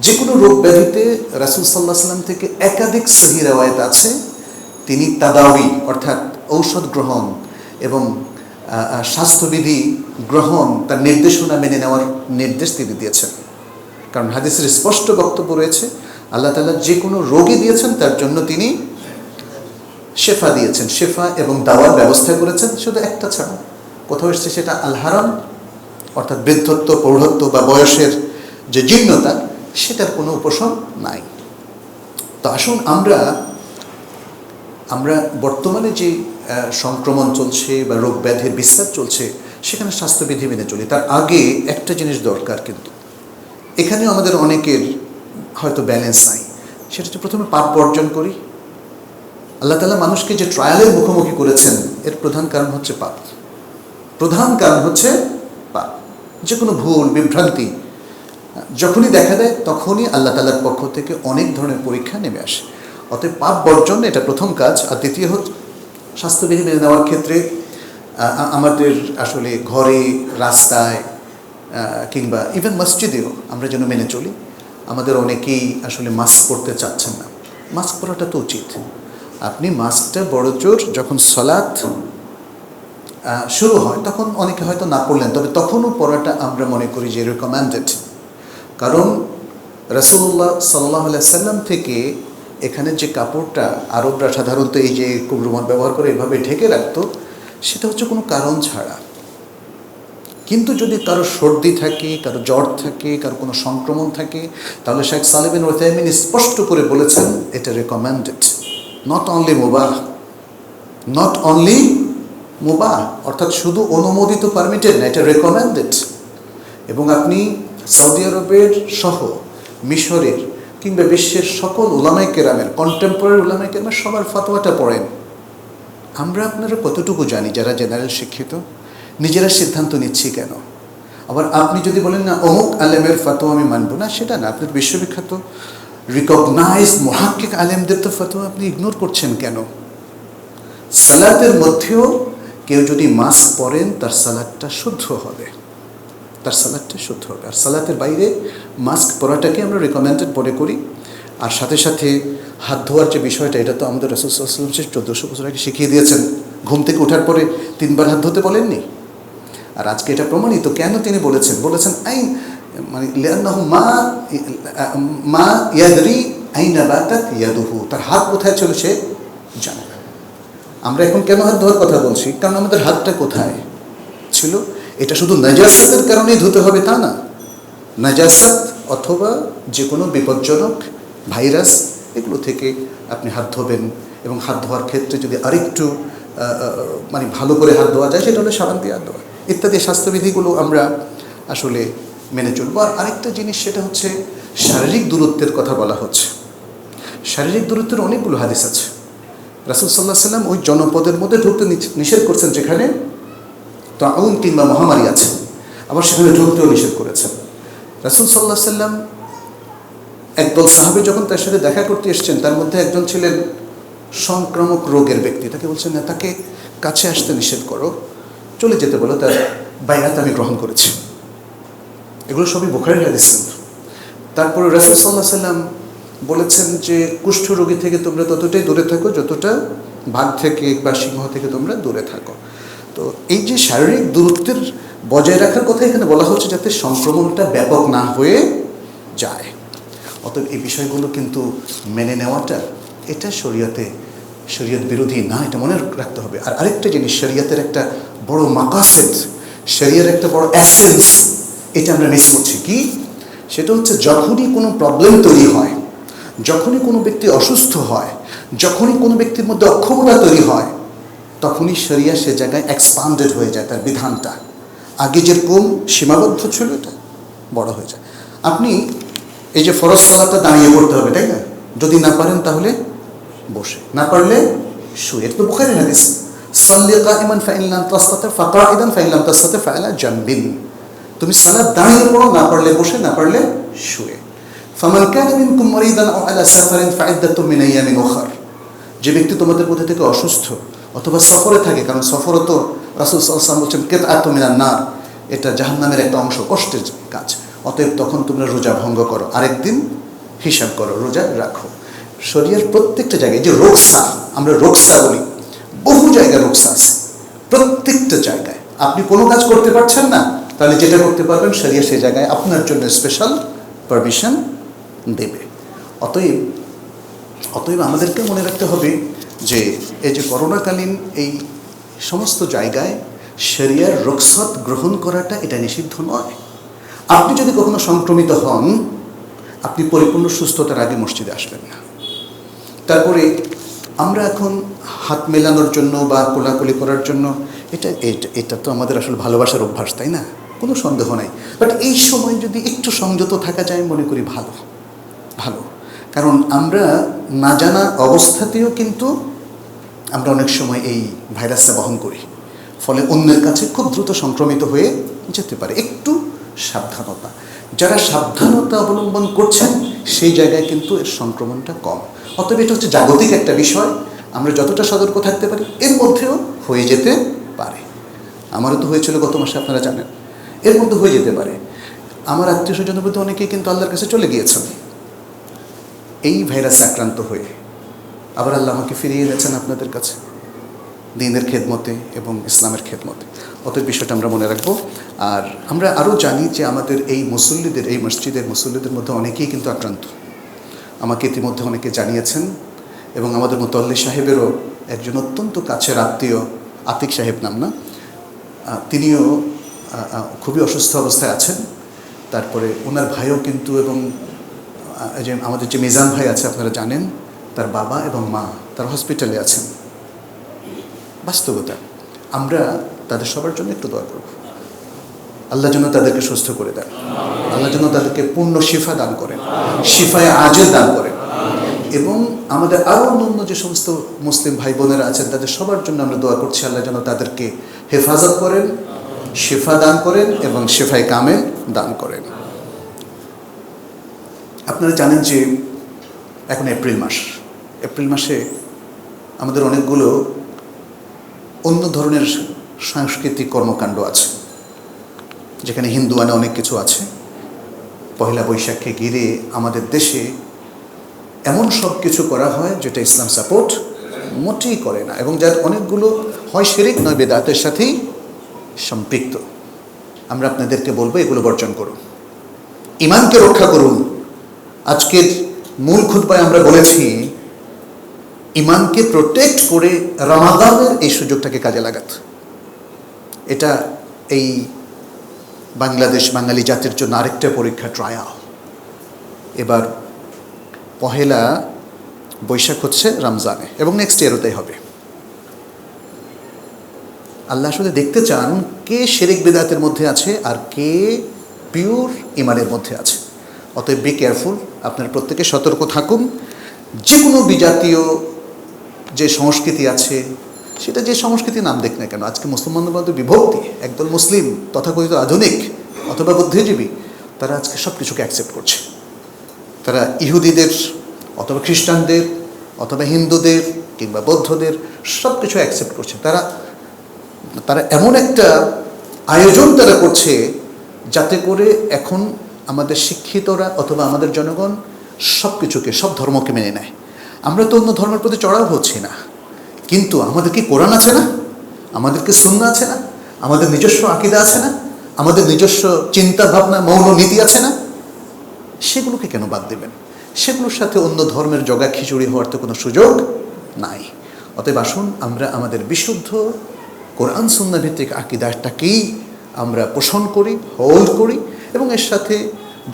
যে কোনো রোগ ব্যাধিতে রাসূল সাল্লাল্লাহু আলাইহি ওয়াসাল্লাম থেকে একাধিক সহিহ riwayat আছে, তিনি তাদাউই অর্থাৎ ঔষধ গ্রহণ এবং স্বাস্থ্যবিধি গ্রহণ, তার নির্দেশনা মেনে নেওয়ার নির্দেশ তিনি দিয়েছেন। কারণ হাদিসের স্পষ্ট বক্তব্য রয়েছে, আল্লাহ তাআলা যে কোনো রোগী দিয়েছেন তার জন্য তিনি শেফা দিয়েছেন, শেফা এবং দাওয়ার ব্যবস্থা করেছেন, শুধু একটা ছাড়া। কোথাও এসছে সেটা আল হারাম অর্থাৎ বৃদ্ধত্ব, প্রৌঢ়ত্ব বা বয়সের যে জীর্ণতা, সেটার কোনো উপশম নাই। তো আসুন আমরা বর্তমানে যে সংক্রমণ চলছে বা রোগ ব্যাধির বিস্তার চলছে সেখানে স্বাস্থ্যবিধি মেনে চলি। তার আগে একটা জিনিস দরকার, কিন্তু এখানেও আমাদের অনেকের হয়তো ব্যালেন্স নাই। সেটা হচ্ছে প্রথমে পাপ বর্জন করি। আল্লাহ তাআলা মানুষকে যে ট্রায়ালের মুখোমুখি করেছেন এর প্রধান কারণ হচ্ছে পাপ। প্রধান কারণ হচ্ছে পাপ। যে কোনো ভুল বিভ্রান্তি যখনই দেখা দেয় তখনই আল্লাহ তাআলার পক্ষ থেকে অনেক ধরনের পরীক্ষা নেমে আসে। অতএব পাপ বর্জন এটা প্রথম কাজ। আর দ্বিতীয় হচ্ছে স্বাস্থ্যবিধি মেনে নেওয়ার ক্ষেত্রে আমাদের আসলে ঘরে, রাস্তায় কিংবা ইভেন মসজিদেও আমরা যেন মেনে চলি। আমাদের অনেকেই আসলে মাস্ক পরতে চাচ্ছেন না। মাস্ক পরাটা তো উচিত। আপনি মাস্কটা বড়জোর যখন সালাত শুরু হয় তখন অনেকে হয়তো না পড়লেন, তবে তখনও পড়াটা আমরা মনে করি যে রেকমেন্ডেড। কারণ রাসূলুল্লাহ সাল্লাল্লাহু আলাইহি সাল্লাম থেকে এখানে যে কাপড়টা আরবরা সাধারণত এই যে রুমাল ব্যবহার করে এভাবে ঢেকে রাখতো, সেটা হচ্ছে কোনো কারণ ছাড়া। কিন্তু যদি কারো সর্দি থাকে, কারো জ্বর থাকে, কারো কোনো সংক্রমণ থাকে, তাহলে শেখ সালেহ বিন উসাইমিন স্পষ্ট করে বলেছেন এটা রেকমেন্ডেড, নট অনলি মুবাহ, অর্থাৎ শুধু অনুমোদিত, পারমিটেড না, এটা রেকমেন্ডেড। এবং আপনি সৌদি আরবের সহ মিশরের কিংবা বিশ্বের সকল উলামায়ে কেরামের, কন্টেম্পোরারি উলামায়ে কেরামের সবার ফতোয়াটা পড়েন। আমরা আপনারা কতটুকু জানি যারা জেনারেল শিক্ষিত? নিজেরা সিদ্ধান্ত নিচ্ছি কেন? আবার আপনি যদি বলেন না অমুক আলেমের ফতোয়া আমি মানব না, সেটা না। আপনার বিশ্ববিখ্যাত রিকগনাইজ মুহাক্কিক আলেমদের তো ফতোয়া আপনি ইগনোর করছেন কেন? সালাতের মধ্যেও কেউ যদি মাস্ক পরেন তার সালাতটা শুদ্ধ হবে, আর সালাতের বাইরে মাস্ক পরাটাকে আমরা রেকমেন্ডেড মনে করি। আর সাথে সাথে হাত ধোয়ার যে বিষয়টা, এটা তো আমাদের রাসূল সাল্লাল্লাহু আলাইহি ওয়াসাল্লাম 1400 বছর আগে শিখিয়ে দিয়েছেন। ঘুম থেকে ওঠার পরে 3 বার হাত ধুতে বলেননি? আর আজকে এটা প্রমাণিত। কেন তিনি বলেছেন আইন মানে লিআন্নাহু মা ইয়াদরি আইনা বাতাত ইয়াদুহু, তার হাত কোথায় ছিল সে জানে না। আমরা এখন কেন হাত ধোয়ার কথা বলছি? কারণ আমাদের হাতটা কোথায় ছিল। এটা শুধু নাজাসাতের কারণেই ধুতে হবে তা না। নাজাসাত অথবা যে কোনো বিপজ্জনক ভাইরাস, এগুলো থেকে আপনি হাত ধোবেন। এবং হাত ধোয়ার ক্ষেত্রে যদি আরেকটু মানে ভালো করে হাত ধোয়া যায়, সেটা হলো সাবান দিয়ে হাত ধোয়া ইত্যাদি স্বাস্থ্যবিধিগুলো আমরা আসলে মেনে চলবো। আর আরেকটা জিনিস, সেটা হচ্ছে শারীরিক দূরত্বের কথা বলা হচ্ছে। শারীরিক দূরত্বের অনেকগুলো হাদিস আছে। রাসূল সাল্লাল্লাহু আলাইহি ওয়াসাল্লাম ওই জনপদের মধ্যে ঢুকতে নিষেধ করছেন যেখানে তাউন কিংবা মহামারী আছে, আবার সেখানে ঢুকতেও নিষেধ করেছেন। রাসূল সাল্লাল্লাহু আলাইহি ওয়াসাল্লাম একদল সাহাবী যখন তার সাথে দেখা করতে এসেছেন, তার মধ্যে একজন ছিলেন সংক্রামক রোগের ব্যক্তি। তাকে বলছেন না, তাকে কাছে আসতে নিষেধ করো, চলে যেতে বলো, তার বাইয়াত আমি গ্রহণ করেছি। এগুলো সবই বুখারীর হাদিস। তারপরে রাসূল সাল্লাল্লাহু আলাইহি ওয়াসাল্লাম বলেছেন যে কুষ্ঠ রোগী থেকে তোমরা ততটাই দূরে থাকো যতটা বাঘ থেকে বা সিংহ থেকে তোমরা দূরে থাকো। তো এই যে শারীরিক দূরত্বের বজায় রাখার কথা এখানে বলা হচ্ছে, যাতে সংক্রমণটা ব্যাপক না হয়ে যায়। অতএব এই বিষয়গুলো কিন্তু মেনে নেওয়াটা এটা শরীয়ত বিরোধী না, এটা মনে রাখতে হবে। আর আরেকটা জিনিস, শরীয়তের একটা বড় মাকাসেদ, শরীয়তের একটা বড় এসেন্স, এটা আমরা মিস করছি। কি? সেটা হচ্ছে যখনই কোনো প্রবলেম তৈরি হয়, যখনই কোনো ব্যক্তি অসুস্থ হয়, যখনই কোনো ব্যক্তির মধ্যে অক্ষমতা তৈরি হয়, তখনই শরিয়া সে জায়গায় এক্সপান্ডেড হয়ে যায়। তার বিধানটা আগে যেরকম সীমাবদ্ধ ছিল, এটা বড় হয়ে যায়। আপনি এই যে ফরজ সালাতটা দাঁড়িয়ে পড়তে হবে, তাই না? যদি না পারেন তাহলে বসে, না পারলে শুয়ে। এটা তো বুখারীর হাদিস। সাল্লি কাইমান ফাইন লাম তাসতাতি ফাকাইদান ফাইন লাম তাসতাতি ফাআলা জামবিন। তুমি সালাত দাঁড়িয়ে পড়ো, না পারলে বসে, না পারলে শুয়ে। ফামান কানা মিনকুম মারিদান আও আলা সাফারিন ফাইদ্দাতুম মিন আইয়ামিন উখর। যে ব্যক্তি তোমাদের মধ্যে থেকে অসুস্থ অথবা সফরে থাকে, কারণ সফরও তো রাসূল সাল্লাল্লাহু আলাইহি ওয়াসাল্লাম বলছেন কিতআতুম মিনান নার, এটা জাহান্নামের একটা অংশ, কষ্টের কাজ। অতএব তখন তোমরা রোজা ভঙ্গ করো, আরেকদিন হিসাব করো, রোজা রাখো। শরীরের প্রত্যেকটা জায়গায় যে রোকসা, আমরা রোকসা বলি, বহু জায়গায় রোকসা আছে। প্রত্যেকটা জায়গায় আপনি কোনো কাজ করতে পারছেন না, তাহলে যেটা করতে পারবেন শরীর সেই জায়গায় আপনার জন্য স্পেশাল পারমিশন দেবে। অতএব আমাদেরকে মনে রাখতে হবে যে এই যে করোনাকালীন এই সমস্ত জায়গায় শরিয়ার রুখসত গ্রহণ করাটা এটা নিষিদ্ধ নয়। আপনি যদি কখনো সংক্রমিত হন, আপনি পরিপূর্ণ সুস্থতার আগে মসজিদে আসবেন না। তারপরে আমরা এখন হাত মেলানোর জন্য বা কোলাকুলি করার জন্য এটা তো আমাদের আসলে ভালোবাসার অভ্যাস, তাই না? কোনো সন্দেহ নাই। বাট এই সময় যদি একটু সংযত থাকা যায়, মনে করি ভালো। কারণ আমরা না জানা অবস্থাতেও কিন্তু আমরা অনেক সময় এই ভাইরাসটা বহন করি, ফলে অন্যের কাছে খুব দ্রুত সংক্রমিত হয়ে যেতে পারে। একটু সাবধানতা, যারা সাবধানতা অবলম্বন করছেন সেই জায়গায় কিন্তু এর সংক্রমণটা কম। অতএব এটা হচ্ছে জাগতিক একটা বিষয়, আমরা যতটা সতর্ক থাকতে পারি এর মধ্যেও হয়ে যেতে পারে। আমারও তো হয়েছিল গত মাসে, আপনারা জানেন, এর মধ্যে হয়ে যেতে পারে। আমার আত্মীয় স্বজনের মধ্যে অনেকেই কিন্তু আল্লাহর কাছে চলে গিয়েছেন এই ভাইরাসে আক্রান্ত হয়ে, আবার আল্লাহ আমাকে ফিরিয়ে এনেছেন আপনাদের কাছে দ্বীনের খেদমতে এবং ইসলামের খেদমতে। অতএব বিষয়টা আমরা মনে রাখবো। আর আমরা আরও জানি যে আমাদের এই মুসল্লিদের, এই মসজিদের মুসল্লিদের মধ্যে অনেকেই কিন্তু আক্রান্ত। আমাকে ইতিমধ্যে অনেকে জানিয়েছেন, এবং আমাদের মুতাল্লি সাহেবেরও একজন অত্যন্ত কাছের আত্মীয়, আতিক সাহেব নাম না, তিনিও খুবই অসুস্থ অবস্থায় আছেন। তারপরে ওনার ভাইও কিন্তু, এবং যে আমাদের যে মিজান ভাই আছে আপনারা জানেন, তার বাবা এবং মা তার হসপিটালে আছেন। বাস্তবতা, আমরা তাদের সবার জন্য একটু দোয়া করব। আল্লাহ যেন তাদেরকে সুস্থ করে দেন, আল্লাহ যেন তাদেরকে পূর্ণ শিফা দান করেন, শিফায়ে আজেল দান করেন। এবং আমাদের আরও অন্য যে সমস্ত মুসলিম ভাই বোনেরা আছেন তাদের সবার জন্য আমরা দোয়া করছি, আল্লাহ যেন তাদেরকে হেফাজত করেন, শিফা দান করেন এবং শিফায়ে কামেল দান করেন। আপনারা জানেন যে এখন এপ্রিল মাসে আমাদের অনেকগুলো অন্য ধরনের সাংস্কৃতিক কর্মকাণ্ড আছে, যেখানে হিন্দুয়ানা অনেক কিছু আছে। পয়লা বৈশাখকে ঘিরে আমাদের দেশে এমন সব কিছু করা হয় যেটা ইসলাম সাপোর্ট মোটেই করে না, এবং যার অনেকগুলো হয় শিরক নয় বেদাতের সাথেই সম্পৃক্ত। আমরা আপনাদেরকে বলবো এগুলো বর্জন করুন, ঈমানকে রক্ষা করুন। আজকের মূল খুতবায় আমরা বলেছি ঈমানকে প্রোটেক্ট করে রমাদানের এই সুযোগটাকে কাজে লাগাতে। এটা এই বাঙালি জাতির জন্য আরেকটা পরীক্ষা, ট্রায়াল। এবার পহেলা বৈশাখ হচ্ছে রমজানে, এবং নেক্সট ইয়ারও তাই হবে। আল্লাহ আসলে দেখতে চান কে শিরক বিদআতের মধ্যে আছে আর কে পিওর ঈমানের মধ্যে আছে। অতএব বি কেয়ারফুল, আপনার প্রত্যেকে সতর্ক থাকুন। যে কোনো বিজাতীয় যে সংস্কৃতি আছে, সেটা যে সংস্কৃতি নাম দেখ না কেন, আজকে মুসলমানদের মধ্যে বিভক্তি। একদল মুসলিম তথাকথিত আধুনিক অথবা বুদ্ধিজীবী, তারা আজকে সব কিছুকে অ্যাকসেপ্ট করছে। তারা ইহুদিদের অথবা খ্রিস্টানদের অথবা হিন্দুদের কিংবা বৌদ্ধদের সব কিছু অ্যাকসেপ্ট করছে। তারা এমন একটা আয়োজন তারা করছে যাতে করে এখন আমাদের শিক্ষিতরা অথবা আমাদের জনগণ সব কিছুকে, সব ধর্মকে মেনে নেয়। আমরা তো অন্য ধর্মের প্রতি চড়াও হচ্ছি না, কিন্তু আমাদের কি কোরআন আছে না? আমাদের কি সুন্নাহ আছে না? আমাদের নিজস্ব আকীদা আছে না? আমাদের নিজস্ব চিন্তা ভাবনা, মৌন নীতি আছে না? সেগুলোকে কেন বাদ দেবেন? সেগুলোর সাথে অন্য ধর্মের জগা খিচুড়ি হওয়ার তো কোনো সুযোগ নাই। অতএব আসুন আমরা আমাদের বিশুদ্ধ কোরআন সুন্নাহ ভিত্তিক আকীদাটাকেই আমরা পোষণ করি, হোল্ড করি, এবং এর সাথে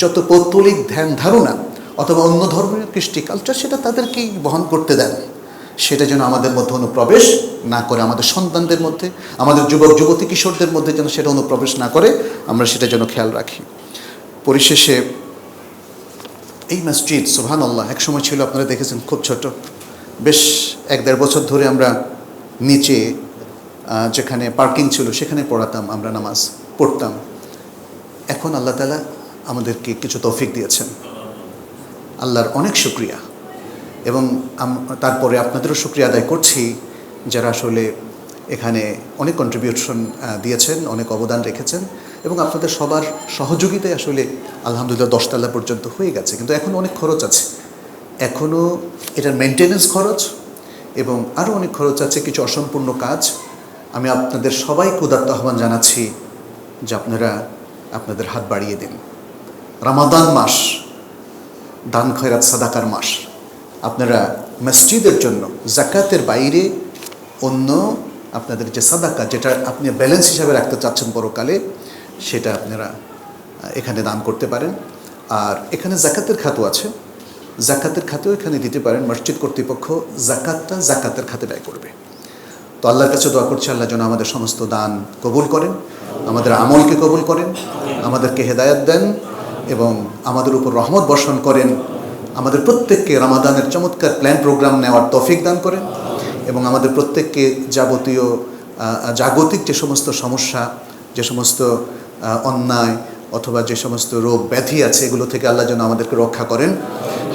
যত পৌত্তলিক ধ্যান ধারণা অথবা অন্য ধর্মের কৃষ্টি কালচার, সেটা তাদেরকেই বহন করতে দেন। সেটা যেন আমাদের মধ্যে অনুপ্রবেশ না করে, আমাদের সন্তানদের মধ্যে, আমাদের যুবক যুবতী কিশোরদের মধ্যে যেন সেটা অনুপ্রবেশ না করে, আমরা সেটা যেন খেয়াল রাখি। পরিশেষে এই মসজিদ সুবহানাল্লাহ একসময় ছিল, আপনারা দেখেছেন, খুব ছোট। বেশ 1-1.5 বছর ধরে আমরা নিচে যেখানে পার্কিং ছিল সেখানে পড়াতাম, আমরা নামাজ পড়তাম। এখন আল্লাহ তাআলা আমাদেরকে কিছু তৌফিক দিয়েছেন, আল্লাহর অনেক শুকরিয়া। এবং তারপরে আপনাদেরও শুকরিয়া আদায় করছি যারা আসলে এখানে অনেক কন্ট্রিবিউশন দিয়েছেন, অনেক অবদান রেখেছেন, এবং আপনাদের সবার সহযোগিতায় আসলে আলহামদুলিল্লাহ 10 তলা পর্যন্ত হয়ে গেছে। কিন্তু এখন অনেক খরচ আছে, এখনও এটার মেনটেনেন্স খরচ এবং আরও অনেক খরচ আছে, কিছু অসম্পূর্ণ কাজ। আমি আপনাদের সবাইকে উদাত্ত আহ্বান জানাচ্ছি যে আপনারা আপনাদের হাত বাড়িয়ে দিন। রমাদান মাস দান খয়রাত সাদাকার মাস। আপনারা মসজিদের জন্য জাকাতের বাইরে অন্য আপনাদের যে সাদাকা, যেটা আপনি ব্যালেন্স হিসাবে রাখতে চাচ্ছেন পরকালে, সেটা আপনারা এখানে দান করতে পারেন। আর এখানে জাকাতের খাতও আছে, জাকাতের খাতেও এখানে দিতে পারেন। মসজিদ কর্তৃপক্ষ জাকাতটা জাকাতের খাতে ব্যয় করবে। তো আল্লাহর কাছে দোয়া করছি আল্লাহ যেন আমাদের সমস্ত দান কবুল করেন, আমাদের আমলকে কবুল করেন, আমাদেরকে হেদায়েত দেন এবং আমাদের উপর রহমত বর্ষণ করেন। আমাদের প্রত্যেককে রমাদানের চমৎকার প্ল্যান প্রোগ্রাম নেওয়ার তৌফিক দান করেন এবং আমাদের প্রত্যেককে জাগতিক যে সমস্ত সমস্যা, যে সমস্ত অন্যায় অথবা যে সমস্ত রোগ ব্যাধি আছে, এগুলো থেকে আল্লাহ যেন আমাদেরকে রক্ষা করেন।